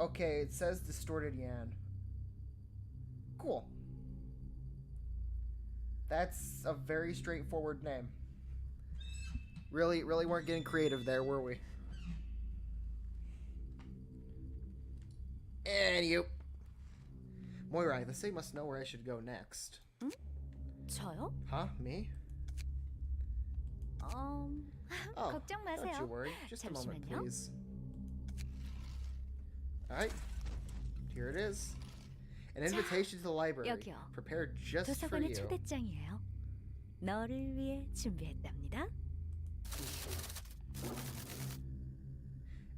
Okay, it says distorted yan. Cool. That's a very straightforward name. Really weren't getting creative there, were we? And you. Moira, the city must know where I should go next. 저요? Huh? Me? Oh, 걱정 don't you 마세요. worry. Just a moment, 잠시만요. please. Alright. Here it is. An invitation to the library. 여기요. Prepared just for 도서관의 you. 초대장이에요. 너를 위해 준비했답니다.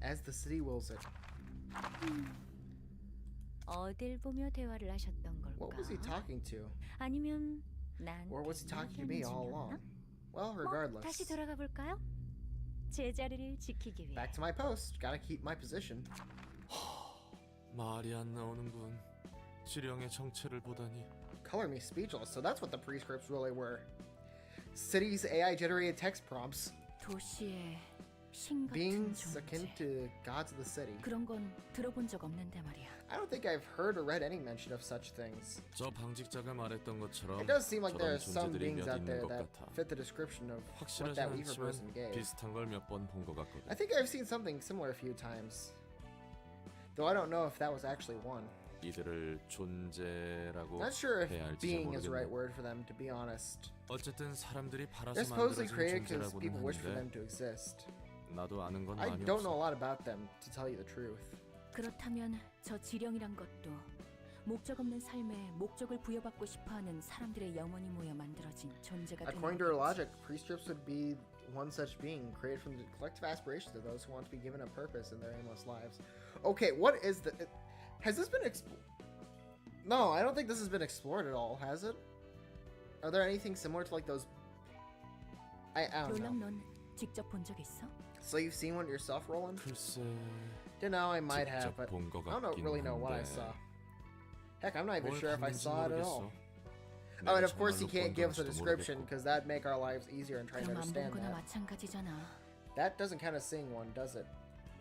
As the city wills it. 어딜 보며 대화를 하셨던 걸까? What was he talking to? 아니면 난 Or was he talking to me all along? Well, regardless. 다시 돌아가 볼까요? 제 자리를 지키기 위해. Back to my post. Gotta keep my position. 말이 안 나오는군. 지령의 정체를 보다니. Color me speechless. So that's what the prescripts really were. Cities AI-generated text prompts. 도시의 신 같은 Beings akin 존재. to gods of the city. 그런 건 들어본 적 없는데 말이야. I don't think I've heard or read any mention of such things. 저 방직자가 말했던 것처럼 It does seem like there 저런 are some 존재들이 beings 몇 out 있는 there 것 that 같아. fit the description of what 확실하진 that Weaver person 않지만 gave. 비슷한 걸 몇 번 본 것 I 같거든. think I've seen something similar a few times. Though I don't know if that was actually one. 이들을 존재라고 Not sure if 해야 할지 잘 being is the right 모르겠네. word for them, to be honest. 어쨌든 사람들이 They're 팔아서 supposedly 만들어진 created because 존재라고는 people wish for them 하는데 to exist. 나도 아는 건 I 많이 don't know a 없어. lot about them, to tell you the truth. 그렇다면 저 지령이란 것도 목적 없는 삶에 목적을 부여받고 싶어하는 사람들의 영혼이 모여 만들어진 존재가 되는 According to her 거겠지. logic, pre-strips would be one such being, created from the collective aspirations of those who want to be given a purpose in their aimless lives. Okay, what is the... Has this been explored? No, I don't think this has been explored at all, has it? Are there anything similar to like those... I don't know. 롤랑 넌 직접 본 적 있어? So you've seen one yourself, Roland? 글쎄, Don't know, I might have, 직접 but 본 것 I don't 같긴 really know what I 한데. saw. Heck, I'm not even 뭘 sure if I 봤는지 saw it at all. 모르겠어. Oh, and 내가 of course he 정말로 can't 본 give us a 건지도 description 모르겠고. because that'd make our lives easier in trying to 그럼 안 본 understand 거나 that. 마찬가지잖아. That doesn't count as seeing one, does it?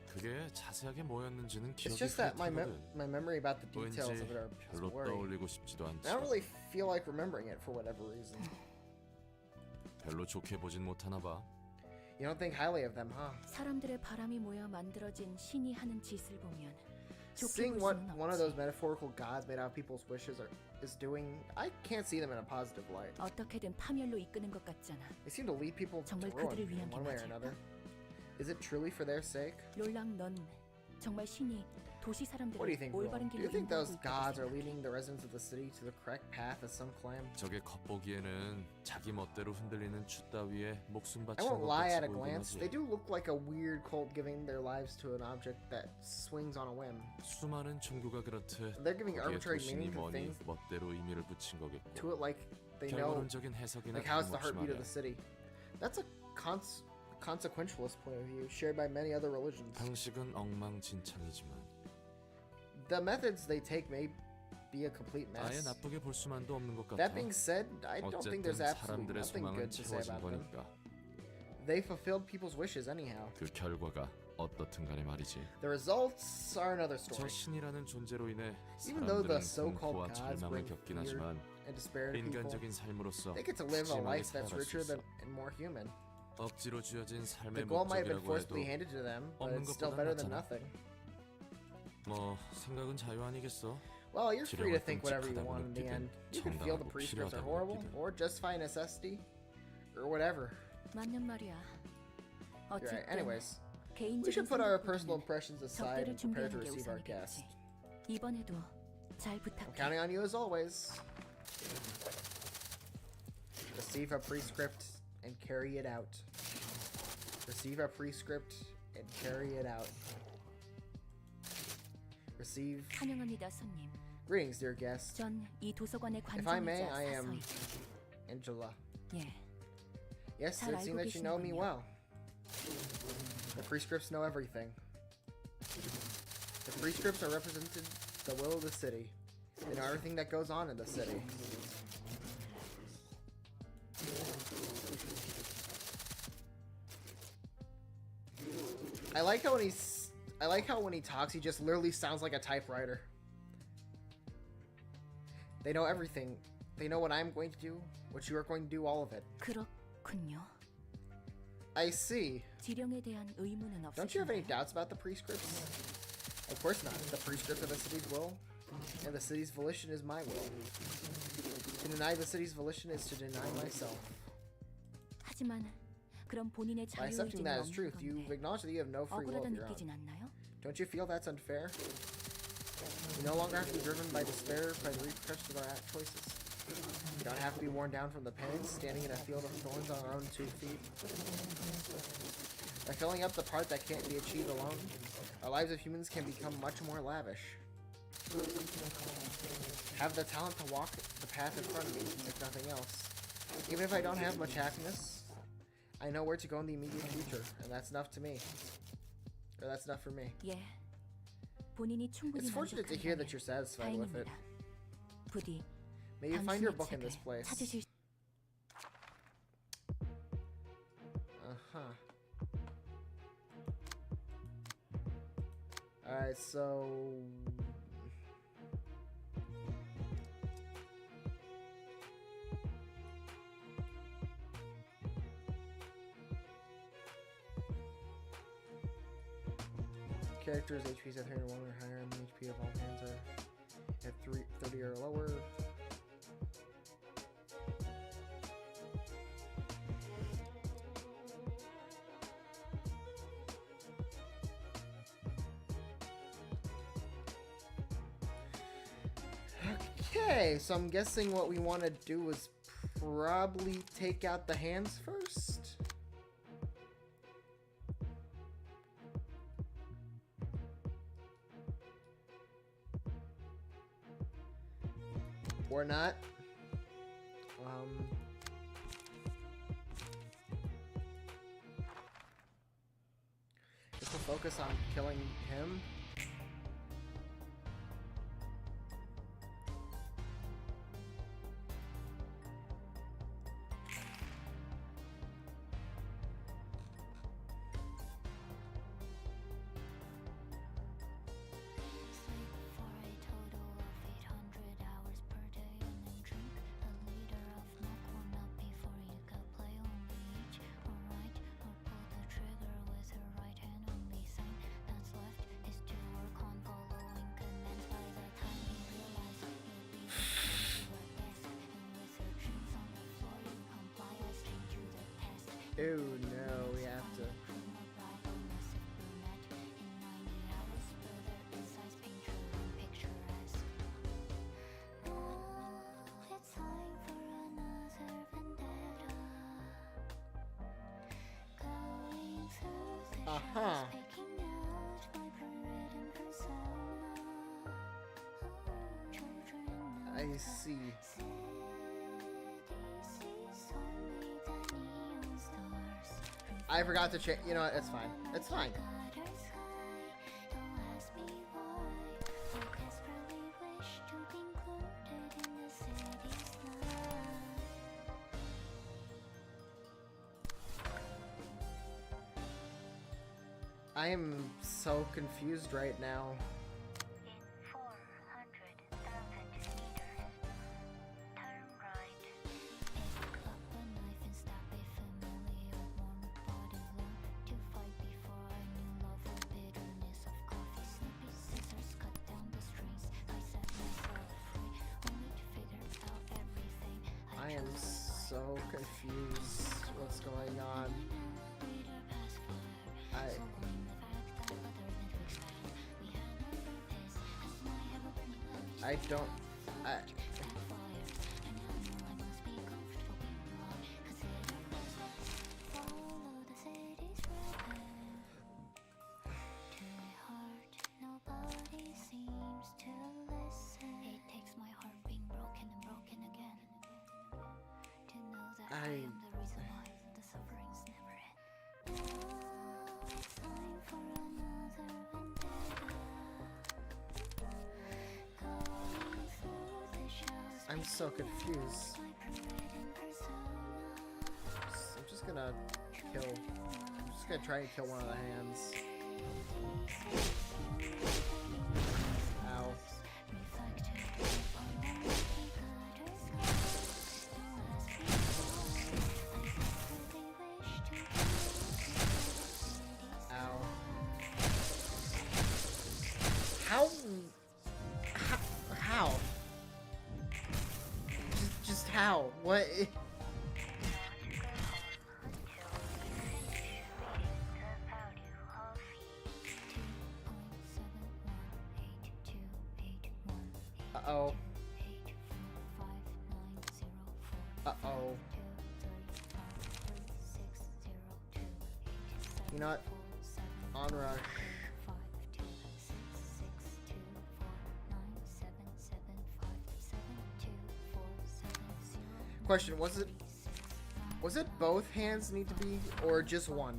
그게 자세하게 뭐였는지는 It's 기억이 just that my 흐릿하거든. memory about the details 왠지 of it are 별로 blurry. 떠올리고 싶지도 않지. I don't really feel like remembering it for whatever reason. 별로 좋게 보진 못하나 봐. You don't think highly of them, huh? 사람들의 바람이 모여 만들어진 신이 하는 짓을 보면 좋게 Seeing 볼 what 수는 one of those 없지. metaphorical gods made out of people's wishes is doing, I can't see them in a positive light. 어떻게든 파멸로 이끄는 것 같잖아. They seem to lead people to 정말 ruin 그들을 위한 in one way or 게 another. Is it truly for their sake? 롤랑 넌 정말 신이 도시 What do you 사람들을 think, 올바른 Will? Do 길로 you think those 인도하고 gods are 있다고 leading 생각해? the residents of the city to the correct path, as some claim? 저게 겉보기에는 자기 멋대로 흔들리는 추 따위에 목숨 I 바치는 won't 것 lie 같이 at a 보이긴 glance. They 하지. do look like a weird cult giving their lives to an object that swings on a whim. 수많은 종교가 그렇듯 They're giving 거기에 arbitrary 도신이 meaning to 뭐니 things 멋대로 의미를 붙인 to 거겠고. it, like they know, 결론적인 해석이나 like how it's the 다름없이 heartbeat of 말이야. the city. That's a consequentialist point of view shared by many other religions. 방식은 엉망진창이지만 The methods they take may be a complete 아예 mess. 나쁘게 볼 수만도 없는 것 같아. That being said, I don't think 어쨌든 there's absolutely 사람들의 nothing 소망은 good to say 채워진 about them. 거니까. They fulfilled people's wishes anyhow. 그 결과가 어떻든 간에 말이지. The results are another 저 story. 신이라는 존재로 인해 Even though the 사람들은 so-called 공포와 gods 절망을 bring 겪긴 fear 하지만 and despair to people, 인간적인 삶으로서 they get to live a 푸짐하게 life that's 살아갈 수 richer 있어. and more human. 억지로 쥐어진 The 삶의 goal might have been 목적이라고 forcibly 해도 handed to them, but 없는 it's still 것보단 better than 낫잖아. nothing. 뭐 생각은 자유 아니겠어? Well, you're free to 지령을 think whatever you 끔찍하다고 want in the end. You can feel the 정당하고 prescripts are 필요하다고 horrible, 느끼든. or justify necessity, or whatever. 맞는 말이야. You're right. 어쨌든 Anyways, we 개인적인 should put our personal 생각보다는 impressions aside 접대를 and prepare to 준비하는 게 receive our guest. 우선이겠지. 이번에도 잘 I'm 부탁해. counting on you as always. Receive a prescript and carry it out. Receive a prescript and carry it out. Receive. 환영합니다, 손님. Greetings, dear guest. 전 이 도서관의 If I may, 관장이자 I am 사서이죠. Angela. 예, Yes, 잘 it seems 알고 that you know me 계시는군요. well. The prescripts know everything. The prescripts are represented the will of the city. They know everything that goes on in the city. I like how when he talks, he just literally sounds like a typewriter. They know everything. They know what I'm going to do, what you are going to do, all of it. 그렇군요. I see. 지령에 대한 의문은 Don't you have any 없으신가요? doubts about the prescripts? Of course not. The prescript of the city's will, and the city's volition is my will. To deny the city's volition is to deny myself. 하지만 그럼 본인의 By accepting 자유의지는 that as 없는 truth, you 건데 acknowledge that you have no free will of 억울하다 your own. 느끼진 않나요? Don't you feel that's unfair? You no longer have to be driven by despair by the repercussions of our choices. You don't have to be worn down from the penance, standing in a field of thorns on our own 2 feet. By filling up the part that can't be achieved alone, our lives of humans can become much more lavish. Have the talent to walk the path in front of me, if nothing else. Even if I don't have much happiness, I know where to go in the immediate future, and that's enough to me. Or that's enough for me. 예, 본인이 충분히 It's fortunate to hear that you're satisfied with it. 다행입니다. 부디 May you find your 당신의 book in this 책을 place. 찾으실 Uh-huh. Alright, so... Characters' HP is at 301 or higher, and the HP of all hands are at 30 or lower. Okay, so I'm guessing what we want to do is probably take out the hands first. Or not. Just to focus on killing him. Oh no, we have to. Uh-huh. I see. I forgot to check. You know what? It's fine. It's fine. I am so confused right now. In 400,000 meters, turn right. Pick up a knife and stab a familiar warm body long to fight before I knew love or bitterness of coffee. Snippy scissors cut down the strings. I set myself free, only to figure out everything. I am so confused. What's going on? I don't. I'm so confused. I'm just gonna kill. I'm just gonna try and kill one of the hands. Ow. Ow. How? How? Just how? What? Uh-oh. Uh-oh. You know what? On rush. Question, was it both hands need to be, or just one?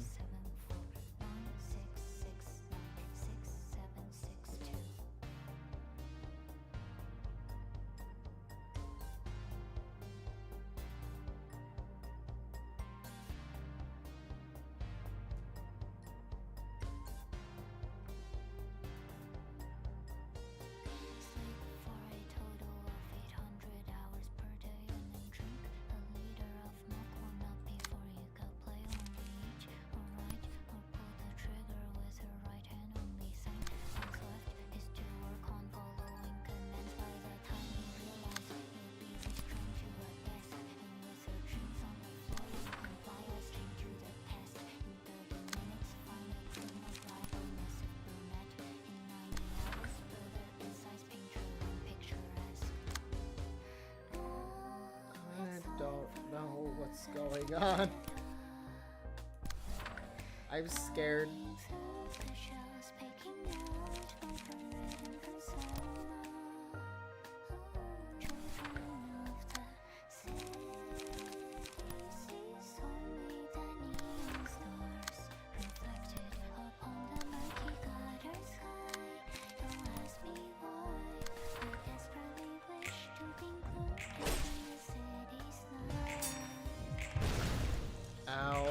I don't know what's going on. I'm scared. Ow.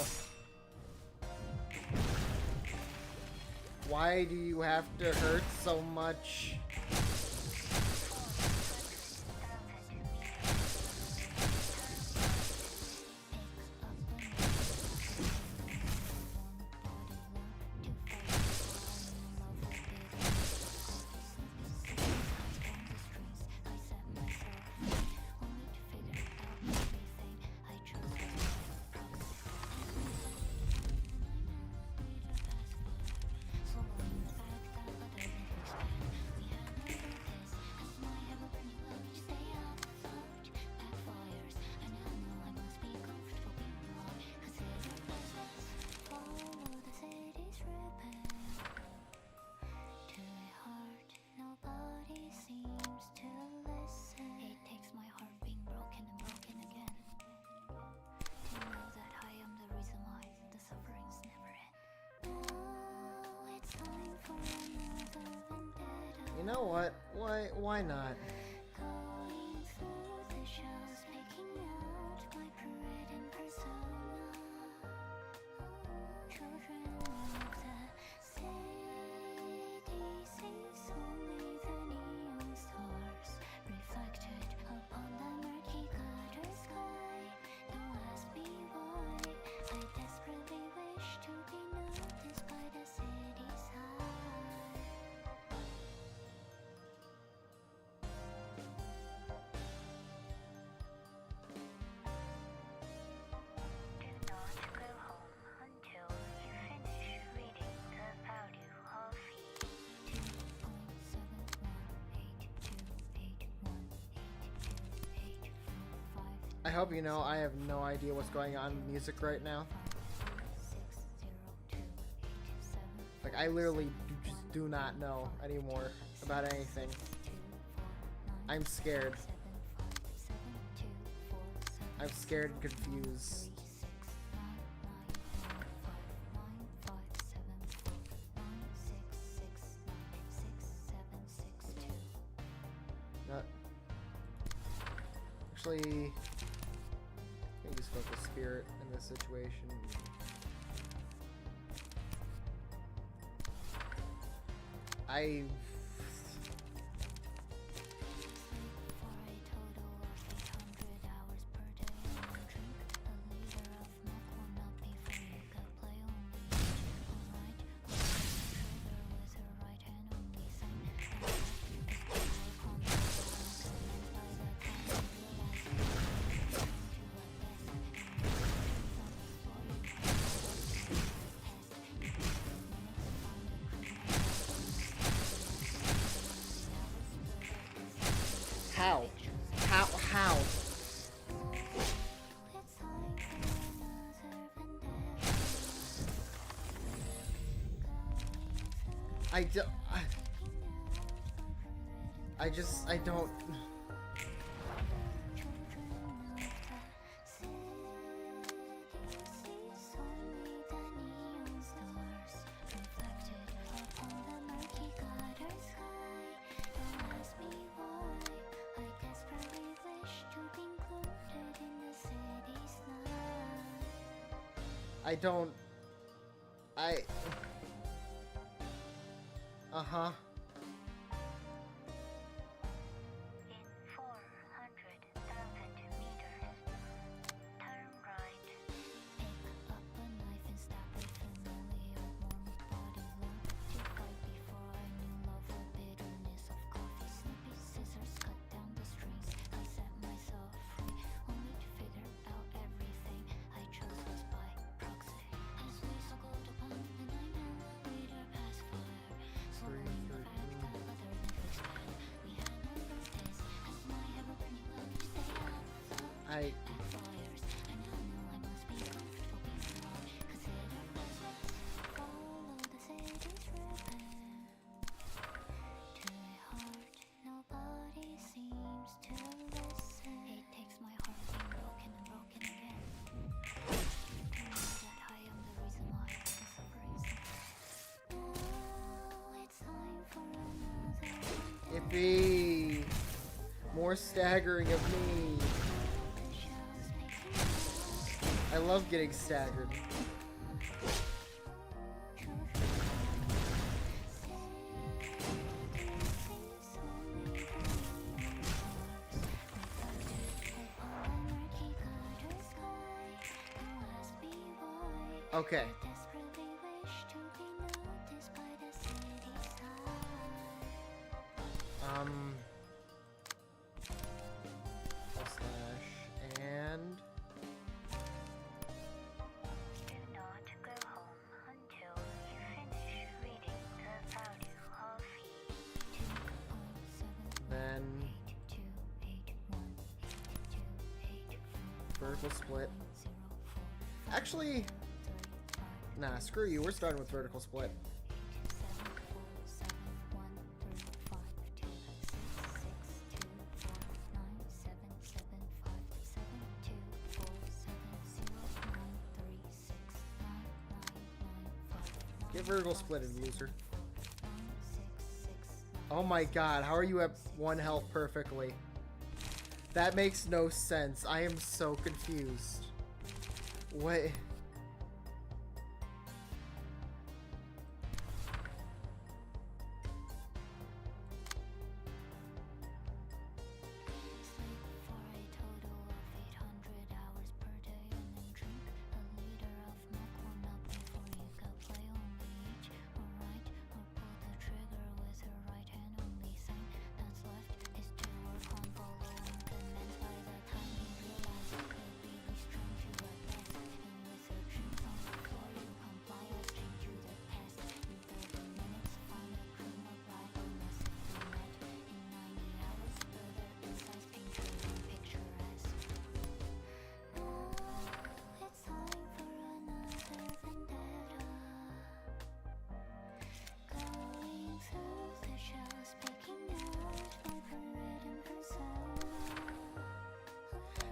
Why do you have to hurt so much? You know what? Why not? I hope you know I have no idea what's going on in music right now. Like, I literally just do not know anymore about anything. I'm scared. I'm scared and confused. Actually, I just focus spirit in this situation. I How? How? I don't. Uh-huh. In 400,000 meters, turn right. Pick up a knife and stab a familiar warm body lump. To fight before I knew love or bitterness of coffee. Snippy scissors cut down the strings. I set myself free, only to figure out everything I chose was by proxy. As we circled upon the 9mm pacifier, swallowing the fact that other than fixed bad, we had no purpose. As my ever-burning love to stay out of I backfires. I now know I must be comfortable being alone. Consider this rest. Follow the city's ribbon. To a heart nobody seems to listen. It takes my heart being broken and broken again. To know that I am the reason why I'm suffering. Now it's time for another Yippee! More staggering of me. I love getting staggered. Okay. Slash and Do not go home until you finish reading the value of heat. then vertical split. Actually, nah, screw you. We're starting with vertical split. Get vertical splitted, loser. Oh my god, how are you at 1 health perfectly? That makes no sense. I am so confused. What?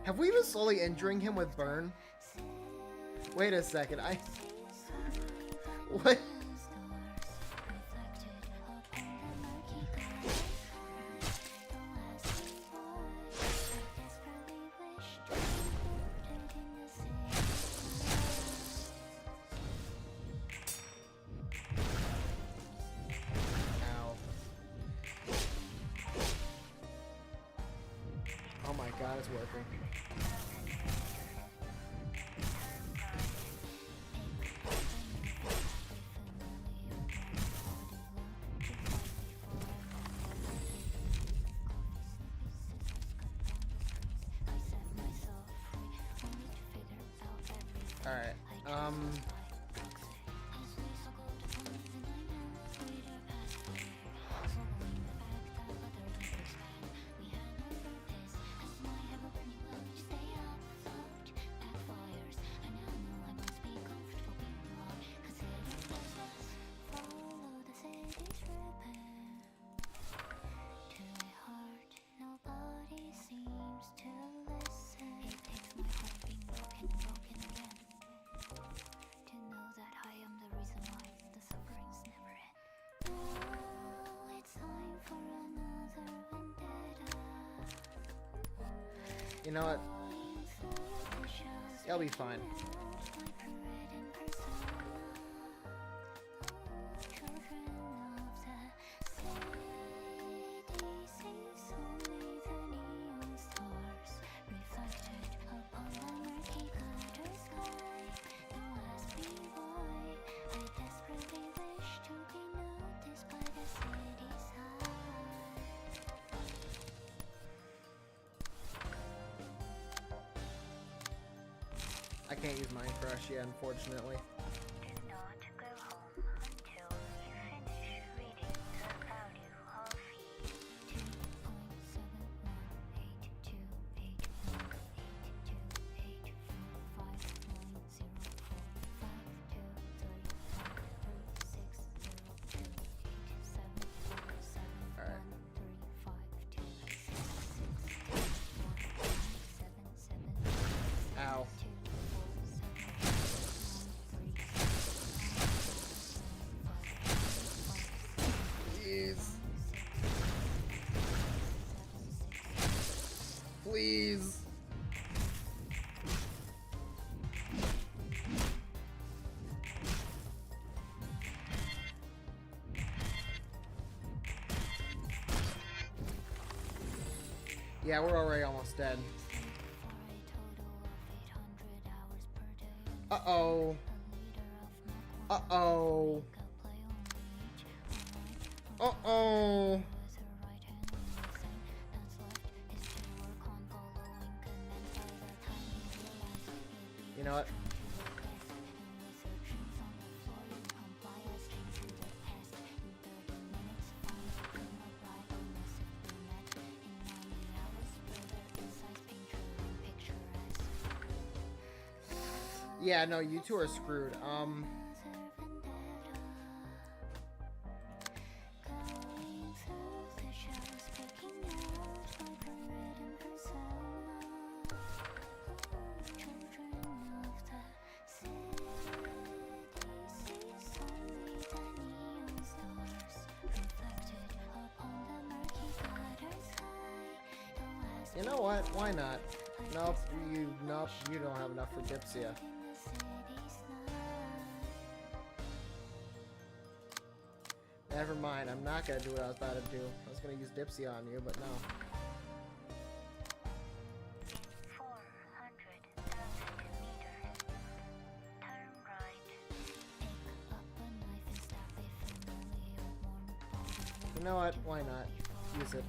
Have we been slowly injuring him with burn? Wait a second, what? glad it's working. Alright, you know what? It'll be fine. I can't use Mind Crush yet, unfortunately. Do not go home until you finish reading the value of Ow. Please. Please. Yeah, we're already almost dead. Uh-oh. Uh-oh. Uh-oh. You know what? Yeah, no, you two are screwed. You know what? Why not? Nope, you don't have enough for Dipsia. Never mind, I'm not gonna do what I was about to do. I was gonna use Dipsy on you, but no. 400,000 meters. Turn right. You know what? Why not? Use it.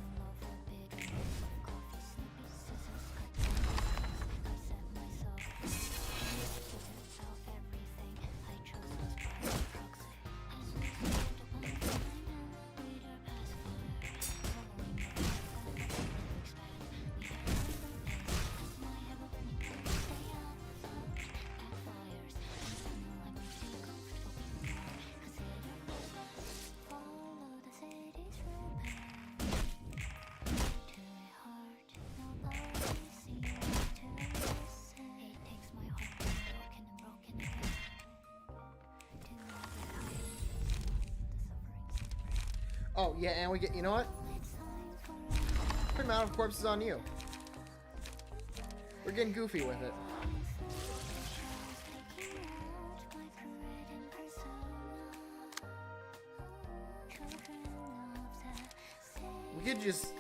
Oh, yeah, and we get, you know what? Put amount of corpses on you. We're getting goofy with it. We could just...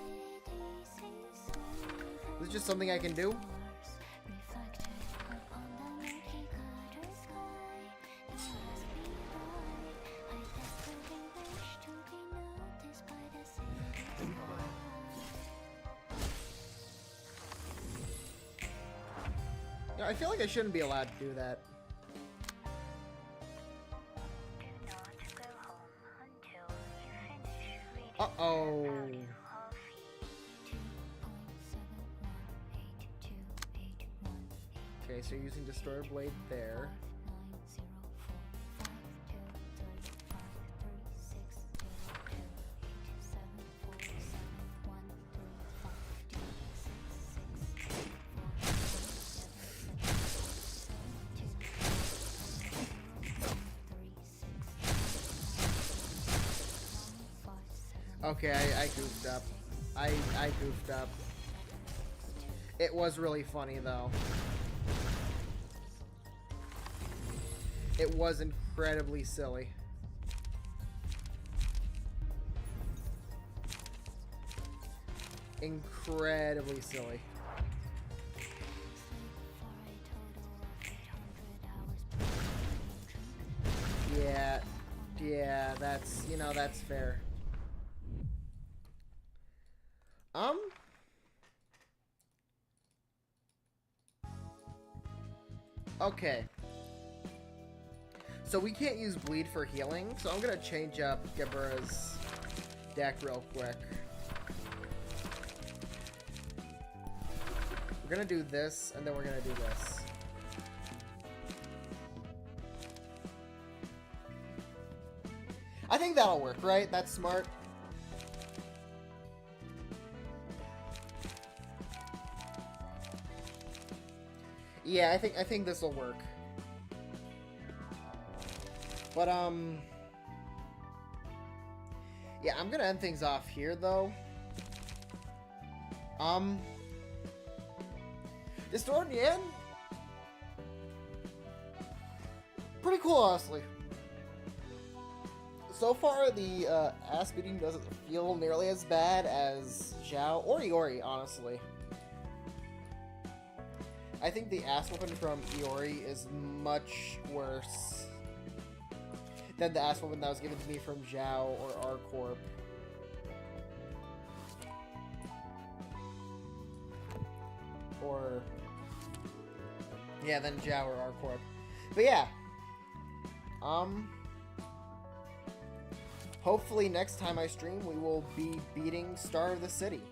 It's just something I can do. reflected upon the murky gutter sky. The stars below, I desperately wish to be noticed by the city sky. You know, I feel like I shouldn't be allowed to do that. Do not go home until you finish reading Uh-oh. the value of E. 2.7182821. Okay, so you're using Distorted Blade there. 9045336. Okay, I goofed up. I goofed up. It was really funny, though. It was incredibly silly. Incredibly silly. Yeah, that's, you know, that's fair. Okay. So we can't use Bleed for healing, so I'm gonna change up Gibber's deck real quick. We're gonna do this, and then we're gonna do this. I think that'll work, right? That's smart. Yeah, I think this will work. But yeah, I'm gonna end things off here though. Distorted, yeah. Pretty cool, honestly. So far, the ass beating doesn't feel nearly as bad as Xiao or Iori, honestly. I think the ass whooping from Iori is much worse than the ass whooping that was given to me from Xiao or R-Corp. Or yeah, then Xiao or R-Corp. But yeah. Hopefully next time I stream we will be beating Star of the City.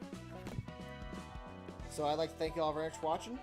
So I'd like to thank you all very much for watching.